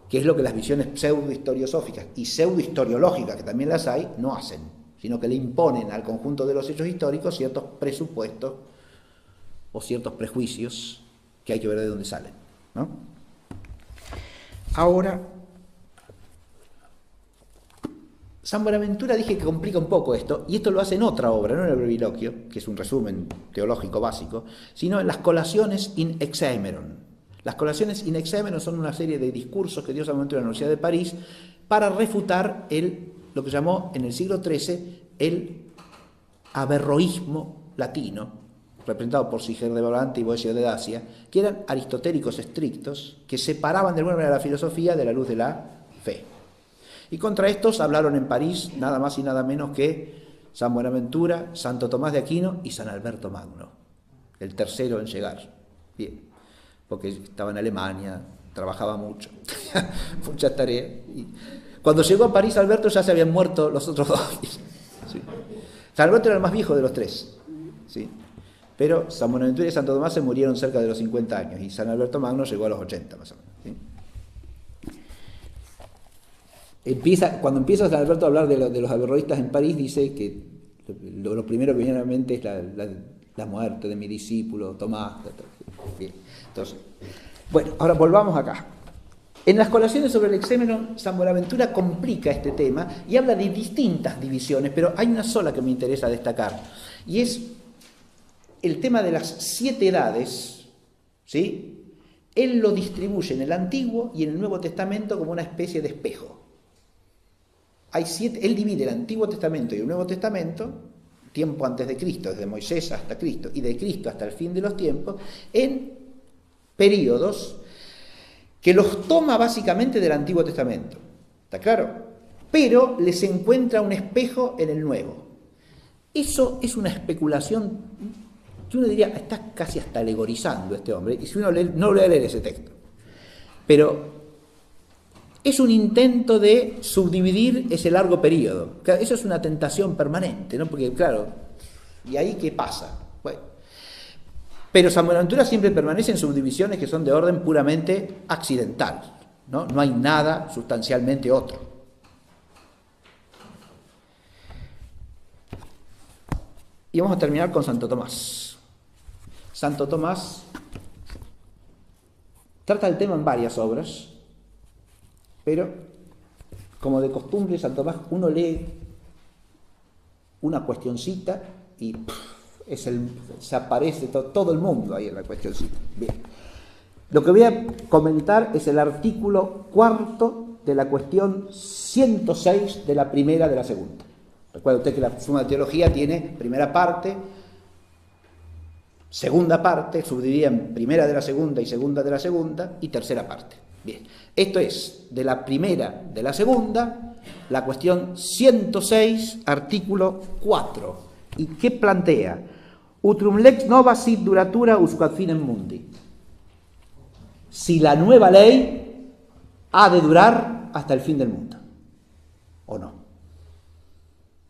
Que es lo que las visiones pseudo-historiosóficas y pseudo-historiológicas, que también las hay, no hacen, sino que le imponen al conjunto de los hechos históricos ciertos presupuestos o ciertos prejuicios que hay que ver de dónde salen, ¿no? Ahora, San Buenaventura dije que complica un poco esto, y esto lo hace en otra obra, no en el Breviloquio, que es un resumen teológico básico, sino en las Colaciones in Hexaemeron. Las Colaciones in Hexaemeron son una serie de discursos que dio San Buenaventura en la Universidad de París para refutar lo que llamó en el siglo XIII el averroísmo latino, representado por Siger de Brabante y Boecio de Dacia, que eran aristotélicos estrictos que separaban de alguna manera la filosofía de la luz de la fe. Y contra estos hablaron en París nada más y nada menos que San Buenaventura, Santo Tomás de Aquino y San Alberto Magno, el tercero en llegar. Bien, porque estaba en Alemania, trabajaba mucho, muchas tareas. Y cuando llegó a París Alberto ya se habían muerto los otros dos. Sí. San Alberto era el más viejo de los tres, ¿sí? Pero San Buenaventura y Santo Tomás se murieron cerca de los 50 años y San Alberto Magno llegó a los 80 más o menos, ¿sí? Cuando empieza San Alberto a hablar de los averroístas en París, dice que lo primero que viene a la mente es la muerte de mi discípulo Tomás. Bien. Entonces, bueno, ahora volvamos acá. En las Colaciones sobre el Hexaemeron, San Buenaventura complica este tema y habla de distintas divisiones, pero hay una sola que me interesa destacar, y es el tema de las 7 edades, ¿sí? Él lo distribuye en el Antiguo y en el Nuevo Testamento como una especie de espejo. Él divide el Antiguo Testamento y el Nuevo Testamento, tiempo antes de Cristo, desde Moisés hasta Cristo, y de Cristo hasta el fin de los tiempos, en períodos que los toma básicamente del Antiguo Testamento. ¿Está claro? Pero les encuentra un espejo en el Nuevo. Eso es una especulación que uno diría, está casi hasta alegorizando este hombre, y si uno lee, no voy a leer ese texto. Pero es un intento de subdividir ese largo periodo. Eso es una tentación permanente, ¿no? Porque, claro, ¿y ahí qué pasa? Bueno, pero San Buenaventura siempre permanece en subdivisiones que son de orden puramente accidental, ¿no? No hay nada sustancialmente otro. Y vamos a terminar con Santo Tomás. Santo Tomás trata el tema en varias obras, pero, como de costumbre, Santo Tomás, uno lee una cuestioncita y se aparece todo el mundo ahí en la cuestioncita. Bien. Lo que voy a comentar es el artículo 4 de la cuestión 106 de la primera de la segunda. Recuerda usted que la Suma de Teología tiene primera parte, segunda parte, subdividida en primera de la segunda y tercera parte. Bien, esto es de la primera de la segunda, la cuestión 106, artículo 4. ¿Y qué plantea? Utrum lex nova sit duratura usque ad finem mundi. Si la nueva ley ha de durar hasta el fin del mundo, ¿o no?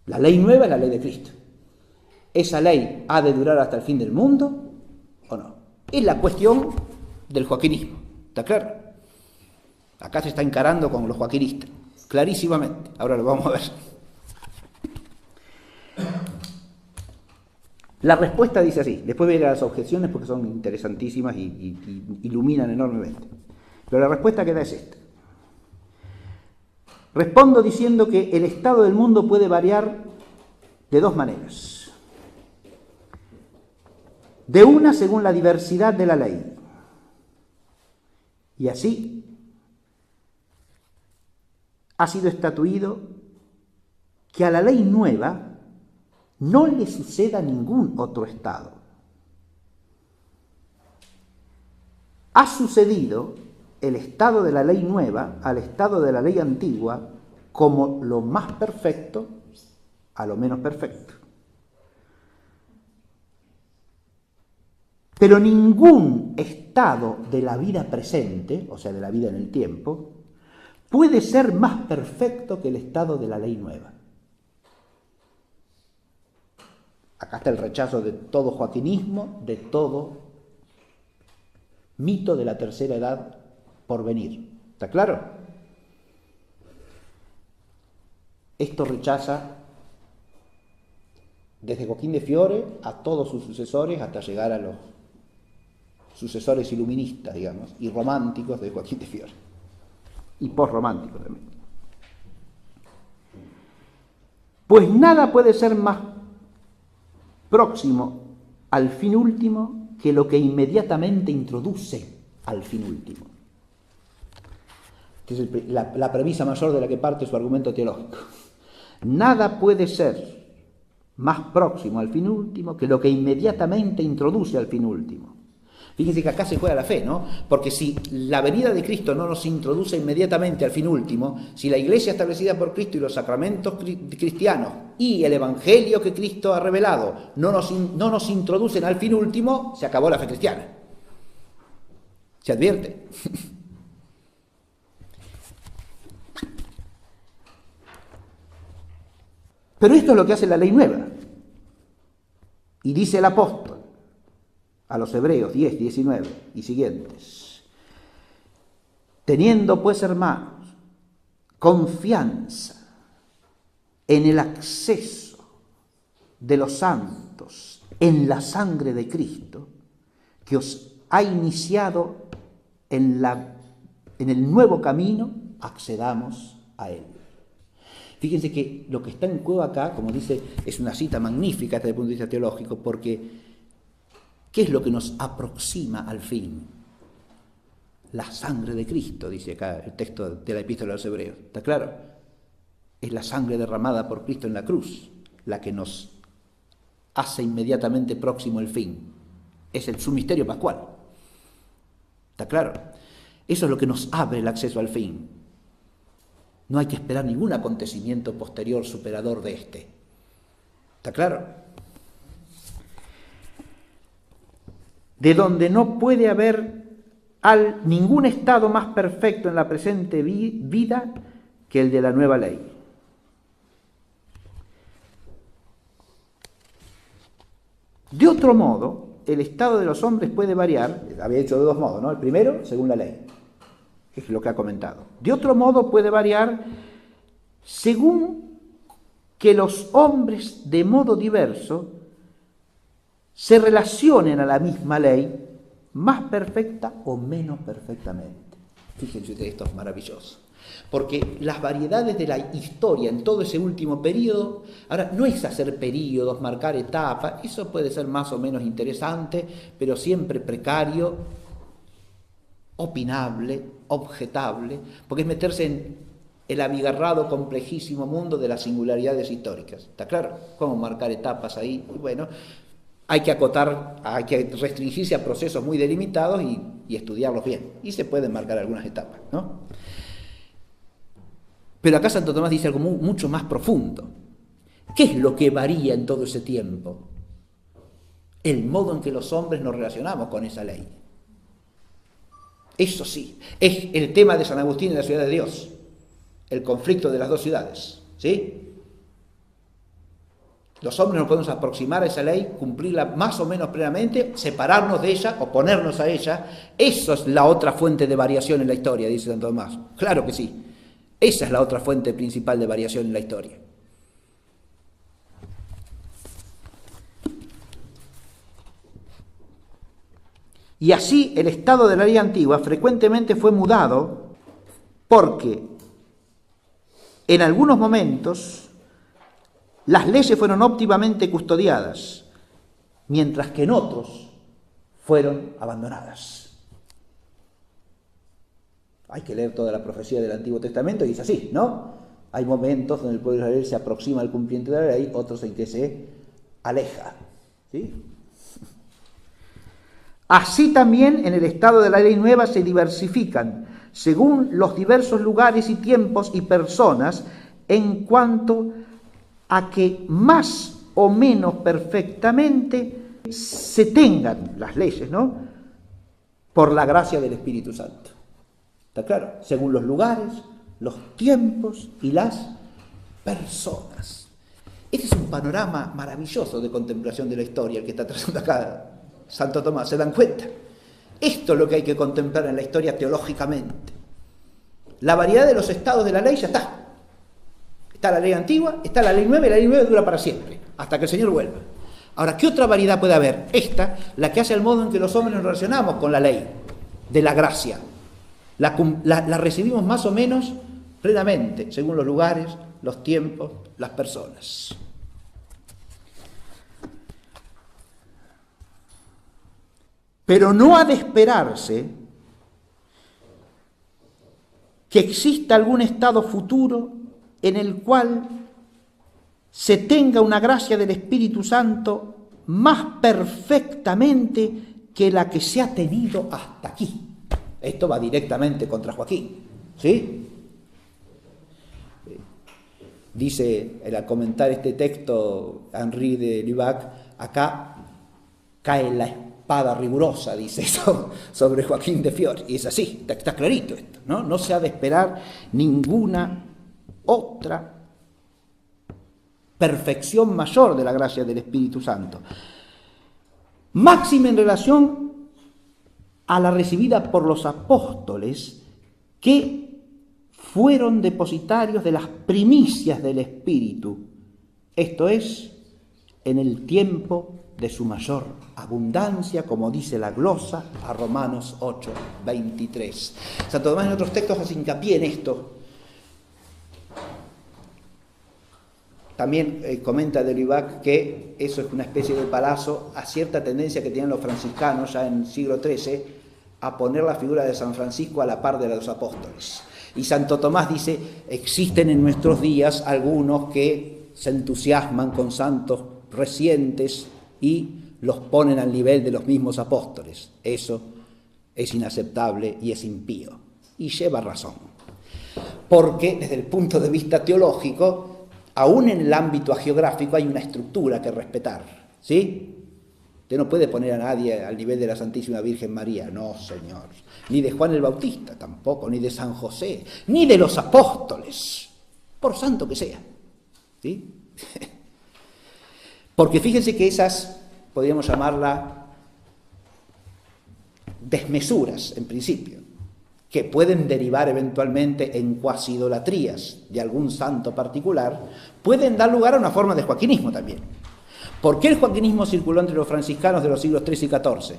La ley nueva es la ley de Cristo. ¿Esa ley ha de durar hasta el fin del mundo o no? Es la cuestión del joaquinismo, ¿está claro? Acá se está encarando con los joaquinistas, clarísimamente. Ahora lo vamos a ver. La respuesta dice así, después voy a ir a las objeciones porque son interesantísimas y iluminan enormemente. Pero la respuesta que da es esta. Respondo diciendo que el estado del mundo puede variar de dos maneras. De una según la diversidad de la ley. Y así ha sido estatuido que a la ley nueva no le suceda ningún otro estado. Ha sucedido el estado de la ley nueva al estado de la ley antigua como lo más perfecto a lo menos perfecto. Pero ningún estado de la vida presente, o sea, de la vida en el tiempo, puede ser más perfecto que el estado de la ley nueva. Acá está el rechazo de todo joaquinismo, de todo mito de la tercera edad por venir. ¿Está claro? Esto rechaza desde Joaquín de Fiore a todos sus sucesores hasta llegar a los sucesores iluministas, digamos, y románticos de Joaquín de Fiore. Y posrománticos también. Pues nada puede ser más próximo al fin último que lo que inmediatamente introduce al fin último. Esta es la premisa mayor de la que parte su argumento teológico. Nada puede ser más próximo al fin último que lo que inmediatamente introduce al fin último. Fíjense que acá se juega la fe, ¿no? Porque si la venida de Cristo no nos introduce inmediatamente al fin último, si la iglesia establecida por Cristo y los sacramentos cristianos y el evangelio que Cristo ha revelado no nos introducen al fin último, se acabó la fe cristiana. Se advierte. Pero esto es lo que hace la ley nueva. Y dice el apóstol a los Hebreos 10, 19 y siguientes: teniendo pues, hermanos, confianza en el acceso de los santos en la sangre de Cristo, que os ha iniciado en el nuevo camino, accedamos a él. Fíjense que lo que está en juego acá, como dice, es una cita magnífica desde el punto de vista teológico, porque ¿qué es lo que nos aproxima al fin? La sangre de Cristo, dice acá el texto de la epístola a los Hebreos. ¿Está claro? Es la sangre derramada por Cristo en la cruz la que nos hace inmediatamente próximo el fin. Es su misterio pascual. ¿Está claro? Eso es lo que nos abre el acceso al fin. No hay que esperar ningún acontecimiento posterior superador de este. ¿Está claro? De donde no puede haber ningún estado más perfecto en la presente vida que el de la nueva ley. De otro modo, el estado de los hombres puede variar, había dicho de dos modos, ¿no? El primero, según la ley, es lo que ha comentado. De otro modo puede variar según que los hombres de modo diverso se relacionen a la misma ley más perfecta o menos perfectamente. Fíjense ustedes, esto es maravilloso. Porque las variedades de la historia en todo ese último periodo, ahora no es hacer periodos, marcar etapas, eso puede ser más o menos interesante, pero siempre precario, opinable, objetable, porque es meterse en el abigarrado, complejísimo mundo de las singularidades históricas. ¿Está claro? ¿Cómo marcar etapas ahí? Y bueno, hay que acotar, hay que restringirse a procesos muy delimitados y estudiarlos bien. Y se pueden marcar algunas etapas, ¿no? Pero acá Santo Tomás dice algo mucho más profundo. ¿Qué es lo que varía en todo ese tiempo? El modo en que los hombres nos relacionamos con esa ley. Eso sí, es el tema de San Agustín y la ciudad de Dios, el conflicto de las dos ciudades, ¿sí? Los hombres nos podemos aproximar a esa ley, cumplirla más o menos plenamente, separarnos de ella, oponernos a ella. Eso es la otra fuente de variación en la historia, dice Santo Tomás. Claro que sí. Esa es la otra fuente principal de variación en la historia. Y así el estado de la ley antigua frecuentemente fue mudado porque en algunos momentos las leyes fueron óptimamente custodiadas, mientras que en otros fueron abandonadas. Hay que leer toda la profecía del Antiguo Testamento y es así, ¿no? Hay momentos donde el pueblo de Israel se aproxima al cumplimiento de la ley, otros en que se aleja, ¿sí? Así también en el estado de la ley nueva se diversifican, según los diversos lugares y tiempos y personas, en cuanto a que más o menos perfectamente se tengan las leyes, ¿no? Por la gracia del Espíritu Santo. ¿Está claro? Según los lugares, los tiempos y las personas. Este es un panorama maravilloso de contemplación de la historia el que está trazando acá Santo Tomás. ¿Se dan cuenta? Esto es lo que hay que contemplar en la historia teológicamente. La variedad de los estados de la ley ya está. Está la ley antigua, está la ley nueva, y la ley nueva dura para siempre, hasta que el Señor vuelva. Ahora, ¿qué otra variedad puede haber? Esta, la que hace el modo en que los hombres nos relacionamos con la ley de la gracia. La recibimos más o menos plenamente, según los lugares, los tiempos, las personas. Pero no ha de esperarse que exista algún estado futuro en el cual se tenga una gracia del Espíritu Santo más perfectamente que la que se ha tenido hasta aquí. Esto va directamente contra Joaquín, ¿sí? Dice, al comentar este texto, Henri de Lubac, acá cae la espada rigurosa, dice, sobre Joaquín de Fiori. Y es así, está clarito esto, ¿no? No se ha de esperar ninguna otra perfección mayor de la gracia del Espíritu Santo. Máxima en relación a la recibida por los apóstoles, que fueron depositarios de las primicias del Espíritu, esto es, en el tiempo de su mayor abundancia, como dice la glosa a Romanos 8:23. Santo Tomás en otros textos hace hincapié en esto. También comenta de Lubac que eso es una especie de palazo a cierta tendencia que tenían los franciscanos ya en el siglo XIII a poner la figura de San Francisco a la par de la de los apóstoles. Y Santo Tomás dice, existen en nuestros días algunos que se entusiasman con santos recientes y los ponen al nivel de los mismos apóstoles. Eso es inaceptable y es impío. Y lleva razón. Porque desde el punto de vista teológico, aún en el ámbito hagiográfico hay una estructura que respetar, ¿sí? Usted no puede poner a nadie al nivel de la Santísima Virgen María, no, señor. Ni de Juan el Bautista tampoco, ni de San José, ni de los apóstoles, por santo que sea, ¿sí? Porque fíjense que esas, podríamos llamarlas desmesuras, en principio, que pueden derivar eventualmente en cuasi idolatrías de algún santo particular, pueden dar lugar a una forma de joaquinismo también. ¿Por qué el joaquinismo circuló entre los franciscanos de los siglos XIII y XIV?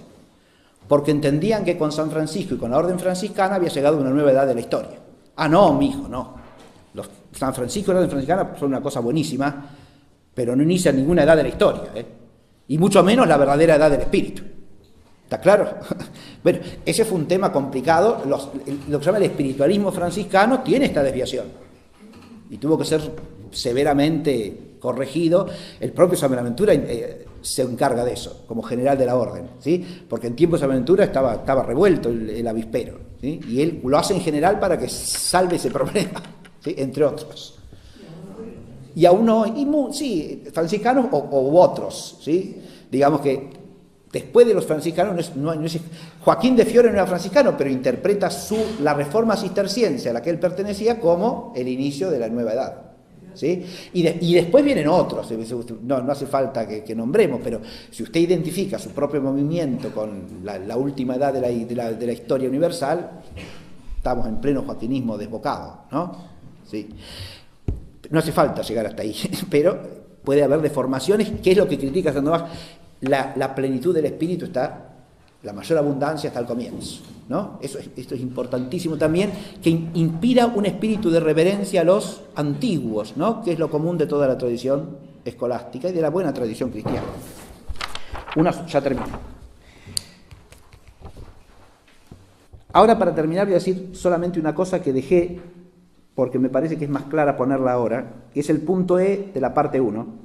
Porque entendían que con San Francisco y con la orden franciscana había llegado una nueva edad de la historia. Ah, no, mijo, no. San Francisco y la orden franciscana son una cosa buenísima, pero no inician ninguna edad de la historia, y mucho menos la verdadera edad del espíritu. ¿Está claro? Bueno, ese fue un tema complicado. Lo que se llama el espiritualismo franciscano tiene esta desviación y tuvo que ser severamente corregido. El propio San Buenaventura se encarga de eso, como general de la orden, ¿sí? Porque en tiempo de San Buenaventura estaba revuelto el avispero, ¿sí? Y él lo hace en general para que salve ese problema, ¿sí? Entre otros. Y aún no, sí, franciscanos u otros, ¿sí? Digamos que después de los franciscanos, Joaquín de Fiori no era franciscano, pero interpreta la reforma cisterciense a la que él pertenecía como el inicio de la nueva edad, ¿sí? Y después vienen otros, no hace falta que nombremos, pero si usted identifica su propio movimiento con la última edad de la historia universal, estamos en pleno joaquinismo desbocado, ¿no? ¿Sí? No hace falta llegar hasta ahí, pero puede haber deformaciones, que es lo que critica Santo Tomás. La plenitud del espíritu está, la mayor abundancia está al comienzo, ¿no? Esto es importantísimo también, que inspira un espíritu de reverencia a los antiguos, ¿no? Que es lo común de toda la tradición escolástica y de la buena tradición cristiana. Ya termino. Ahora, para terminar, voy a decir solamente una cosa que dejé, porque me parece que es más clara ponerla ahora, que es el punto E de la parte 1.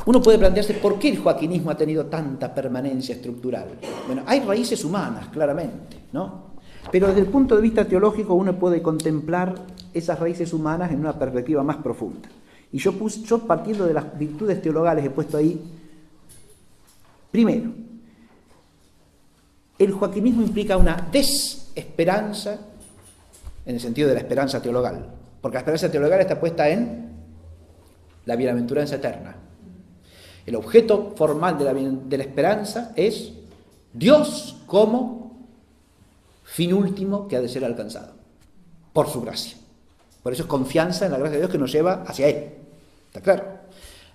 Uno puede plantearse por qué el joaquinismo ha tenido tanta permanencia estructural. Bueno, hay raíces humanas, claramente, ¿no? Pero desde el punto de vista teológico uno puede contemplar esas raíces humanas en una perspectiva más profunda. Y yo partiendo de las virtudes teologales he puesto ahí, primero, el joaquinismo implica una desesperanza, en el sentido de la esperanza teologal, Porque la esperanza teologal está puesta en la bienaventuranza eterna. El objeto formal de la esperanza es Dios como fin último que ha de ser alcanzado por su gracia. Por eso es confianza en la gracia de Dios que nos lleva hacia Él. ¿Está claro?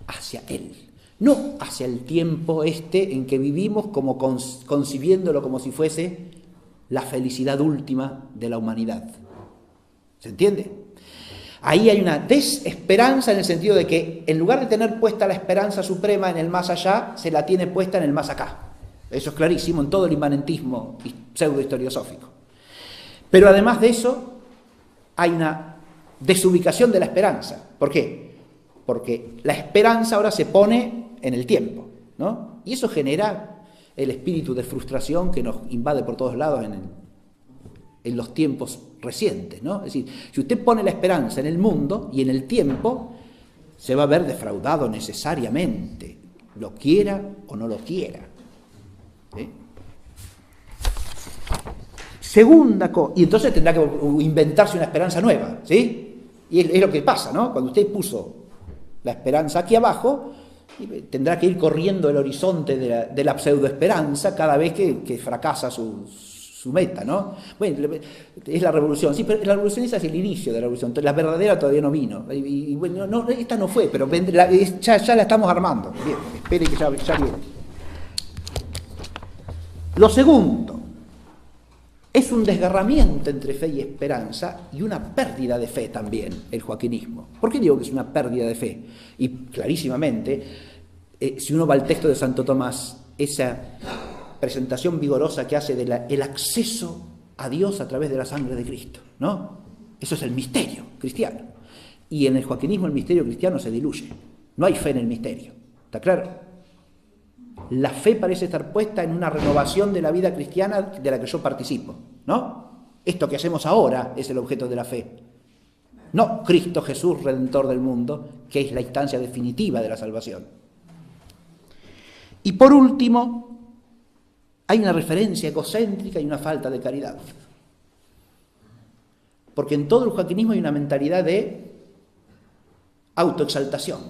Hacia Él. No hacia el tiempo en que vivimos como concibiéndolo como si fuese la felicidad última de la humanidad. ¿Se entiende? Ahí hay una desesperanza en el sentido de que en lugar de tener puesta la esperanza suprema en el más allá, se la tiene puesta en el más acá. Eso es clarísimo en todo el inmanentismo pseudo-historiosófico. Pero además de eso, hay una desubicación de la esperanza. ¿Por qué? Porque la esperanza ahora se pone en el tiempo, ¿no? Y eso genera el espíritu de frustración que nos invade por todos lados en los tiempos recientes, ¿no? Es decir, si usted pone la esperanza en el mundo y en el tiempo, se va a ver defraudado necesariamente, lo quiera o no lo quiera. ¿Sí? Segunda cosa, y entonces tendrá que inventarse una esperanza nueva, ¿sí? Y es lo que pasa, ¿no? Cuando usted puso la esperanza aquí abajo, tendrá que ir corriendo el horizonte de la pseudoesperanza cada vez que fracasa su meta, ¿no? Bueno, es la revolución, sí, pero la revolución esa es el inicio de la revolución, la verdadera todavía no vino, y bueno, no, esta no fue, pero ya la estamos armando. Bien, espere que ya viene. Lo segundo, es un desgarramiento entre fe y esperanza y una pérdida de fe también, el joaquinismo. ¿Por qué digo que es una pérdida de fe? Y clarísimamente, si uno va al texto de Santo Tomás, esa presentación vigorosa que hace del acceso a Dios a través de la sangre de Cristo, ¿no? Eso es el misterio cristiano. Y en el joaquinismo el misterio cristiano se diluye. No hay fe en el misterio. ¿Está claro? La fe parece estar puesta en una renovación de la vida cristiana de la que yo participo, ¿no? Esto que hacemos ahora es el objeto de la fe. No Cristo Jesús, Redentor del mundo, que es la instancia definitiva de la salvación. Y por último, hay una referencia egocéntrica y una falta de caridad. Porque en todo el joaquinismo hay una mentalidad de autoexaltación,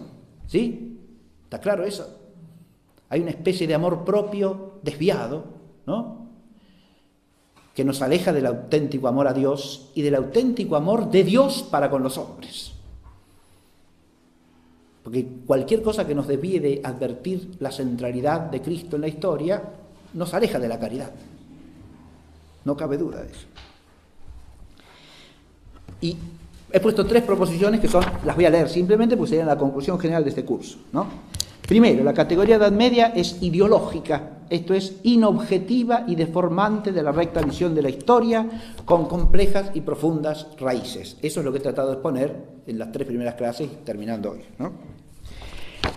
¿sí? ¿Está claro eso? Hay una especie de amor propio desviado, ¿no? Que nos aleja del auténtico amor a Dios y del auténtico amor de Dios para con los hombres. Porque cualquier cosa que nos desvíe de advertir la centralidad de Cristo en la historia nos aleja de la caridad. No cabe duda de eso. Y he puesto 3 proposiciones que las voy a leer simplemente porque serían la conclusión general de este curso, ¿no? Primero, la categoría Edad Media es ideológica, esto es inobjetiva y deformante de la recta visión de la historia con complejas y profundas raíces. Eso es lo que he tratado de exponer en las 3 primeras clases, terminando hoy, ¿no?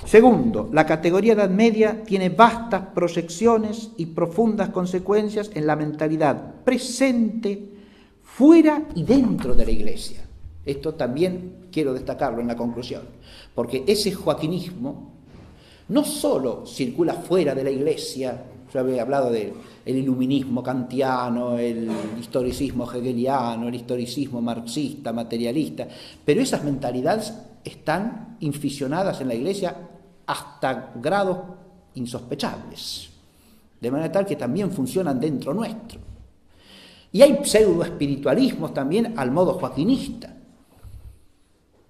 Segundo, la categoría Edad Media tiene vastas proyecciones y profundas consecuencias en la mentalidad presente, fuera y dentro de la Iglesia. Esto también quiero destacarlo en la conclusión, porque ese joaquinismo no solo circula fuera de la Iglesia, yo había hablado del iluminismo kantiano, el historicismo hegeliano, el historicismo marxista, materialista, pero esas mentalidades están inficionadas en la Iglesia hasta grados insospechables, de manera tal que también funcionan dentro nuestro. Y hay pseudoespiritualismos también al modo joaquinista.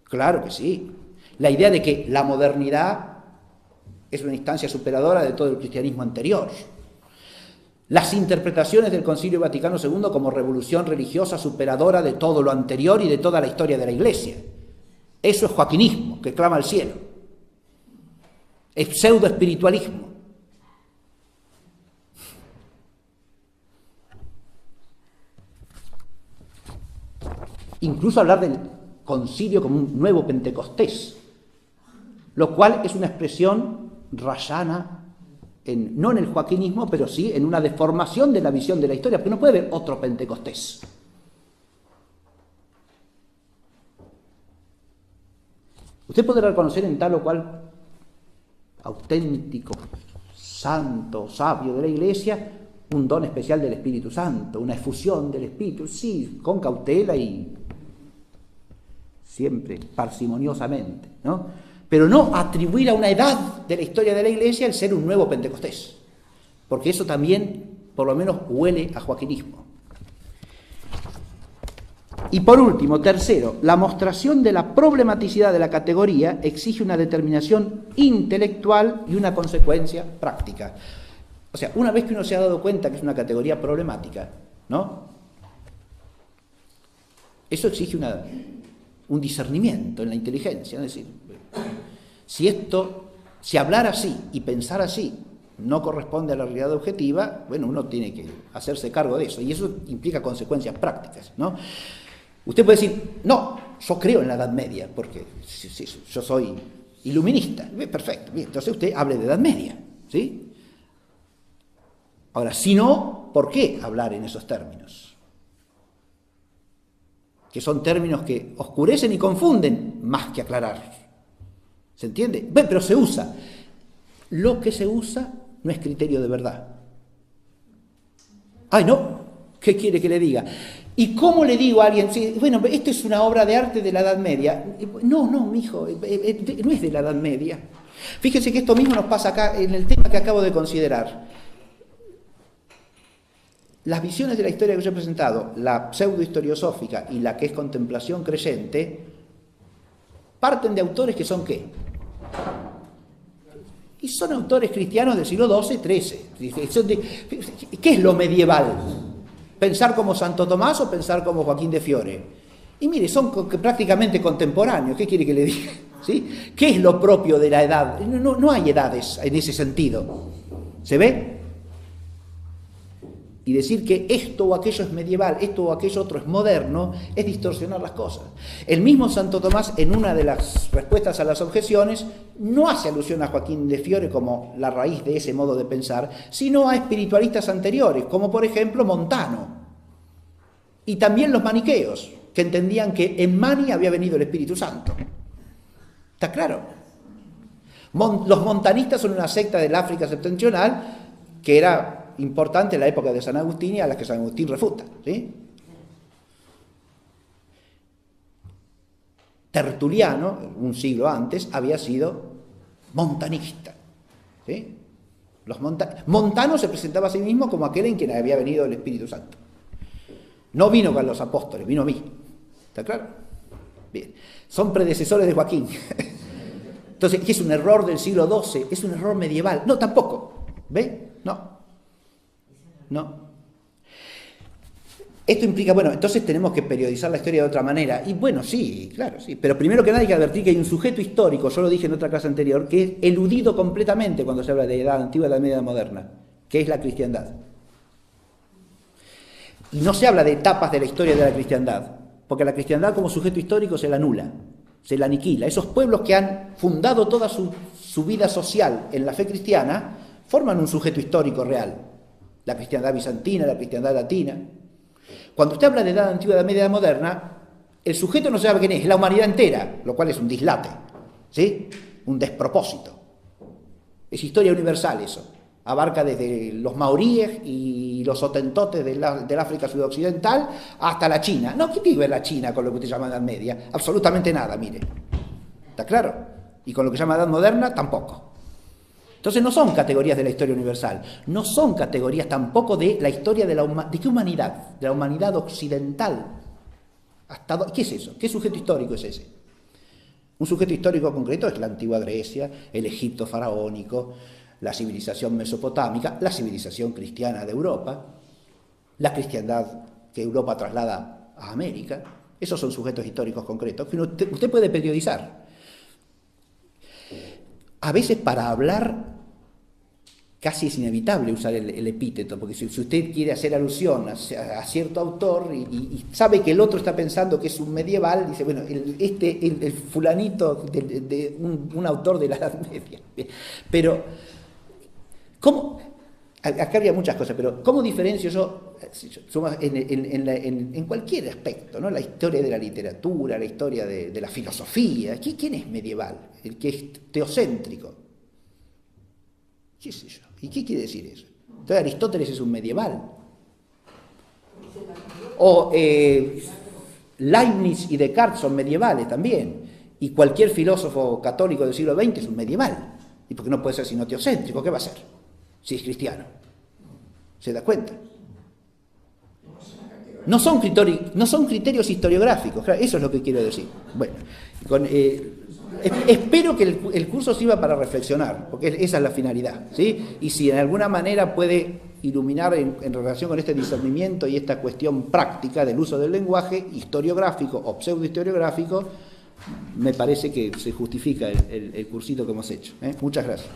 Claro que sí. La idea de que la modernidad es una instancia superadora de todo el cristianismo anterior. Las interpretaciones del Concilio Vaticano II como revolución religiosa superadora de todo lo anterior y de toda la historia de la Iglesia. Eso es joaquinismo, que clama al cielo. Es pseudoespiritualismo. Incluso hablar del concilio como un nuevo Pentecostés, lo cual es una expresión rayana, no en el joaquinismo, pero sí en una deformación de la visión de la historia, porque no puede haber otro Pentecostés. Usted podrá reconocer en tal o cual auténtico, santo, sabio de la Iglesia, un don especial del Espíritu Santo, una efusión del Espíritu, sí, con cautela y siempre parsimoniosamente, ¿no? Pero no atribuir a una edad de la historia de la Iglesia el ser un nuevo Pentecostés, porque eso también, por lo menos, huele a joaquinismo. Y por último, tercero, la mostración de la problematicidad de la categoría exige una determinación intelectual y una consecuencia práctica. O sea, una vez que uno se ha dado cuenta que es una categoría problemática, ¿no? Eso exige un discernimiento en la inteligencia, es decir, si hablar así y pensar así no corresponde a la realidad objetiva, bueno, uno tiene que hacerse cargo de eso, y eso implica consecuencias prácticas, ¿no? Usted puede decir, no, yo creo en la Edad Media, porque yo soy iluminista. Perfecto, bien, entonces usted hable de Edad Media, ¿sí? Ahora, si no, ¿por qué hablar en esos términos? Que son términos que oscurecen y confunden más que aclarar. ¿Se entiende? Pero se usa. Lo que se usa no es criterio de verdad. ¡Ay, no! ¿Qué quiere que le diga? ¿Y cómo le digo a alguien? Sí, bueno, esto es una obra de arte de la Edad Media. No, mijo, no es de la Edad Media. Fíjense que esto mismo nos pasa acá en el tema que acabo de considerar. Las visiones de la historia que yo he presentado, la pseudo-historiosófica y la que es contemplación creyente, parten de autores que son ¿qué? Y son autores cristianos del siglo XII, XIII. ¿Qué es lo medieval? ¿Pensar como Santo Tomás o pensar como Joaquín de Fiore? Y mire, son prácticamente contemporáneos, ¿qué quiere que le diga? ¿Sí? ¿Qué es lo propio de la edad? No hay edades en ese sentido. ¿Se ve? Y decir que esto o aquello es medieval, esto o aquello otro es moderno, es distorsionar las cosas. El mismo Santo Tomás, en una de las respuestas a las objeciones, no hace alusión a Joaquín de Fiore como la raíz de ese modo de pensar, sino a espiritualistas anteriores, como por ejemplo Montano. Y también los maniqueos, que entendían que en Mani había venido el Espíritu Santo. ¿Está claro? Los montanistas son una secta del África septentrional que era importante en la época de San Agustín y a la que San Agustín refuta, ¿sí? Tertuliano, un siglo antes, había sido montanista, ¿sí? Montano se presentaba a sí mismo como aquel en quien había venido el Espíritu Santo. No vino con los apóstoles, vino a mí. ¿Está claro? Bien. Son predecesores de Joaquín. Entonces, ¿qué es un error del siglo XII? ¿Es un error medieval? No, tampoco. ¿Ve? No. Esto implica, bueno, entonces tenemos que periodizar la historia de otra manera. Y bueno, sí, claro, sí. Pero primero que nada hay que advertir que hay un sujeto histórico, yo lo dije en otra clase anterior, que es eludido completamente cuando se habla de edad antigua, edad media, moderna, que es la cristiandad. Y no se habla de etapas de la historia de la cristiandad, porque la cristiandad como sujeto histórico se la anula, se la aniquila. Esos pueblos que han fundado toda su vida social en la fe cristiana forman un sujeto histórico real. La cristiandad bizantina, la cristiandad latina. Cuando usted habla de edad antigua, edad media, edad moderna, el sujeto no sabe quién es la humanidad entera, lo cual es un dislate, ¿sí? Un despropósito. Es historia universal eso. Abarca desde los maoríes y los hotentotes del África sudoccidental hasta la China. No, ¿qué tiene que ver la China con lo que usted llama Edad Media? Absolutamente nada, mire. ¿Está claro? Y con lo que llama Edad Moderna, tampoco. Entonces no son categorías de la historia universal, no son categorías tampoco de la historia ¿de qué humanidad? De la humanidad occidental. ¿Qué es eso? ¿Qué sujeto histórico es ese? Un sujeto histórico concreto es la antigua Grecia, el Egipto faraónico, la civilización mesopotámica, la civilización cristiana de Europa, la cristiandad que Europa traslada a América. Esos son sujetos históricos concretos que usted puede periodizar. A veces para hablar casi es inevitable usar el epíteto, porque si usted quiere hacer alusión a cierto autor y sabe que el otro está pensando que es un medieval, dice, bueno, el fulanito de un autor de la Edad Media. Pero, ¿cómo? Acá habría muchas cosas, pero ¿cómo diferencio yo en cualquier aspecto, ¿no? La historia de la literatura, la historia de la filosofía? ¿Quién es medieval? El que es teocéntrico. ¿Qué sé yo? ¿Y qué quiere decir eso? Entonces Aristóteles es un medieval. O Leibniz y Descartes son medievales también, y cualquier filósofo católico del siglo XX es un medieval. ¿Y por qué no puede ser sino teocéntrico? ¿Qué va a ser si es cristiano? ¿Se da cuenta? No son criterios historiográficos, claro, eso es lo que quiero decir. Bueno, espero que el curso sirva para reflexionar, porque esa es la finalidad, ¿sí? Y si en alguna manera puede iluminar en relación con este discernimiento y esta cuestión práctica del uso del lenguaje historiográfico o pseudohistoriográfico, me parece que se justifica el cursito que hemos hecho, ¿eh? Muchas gracias.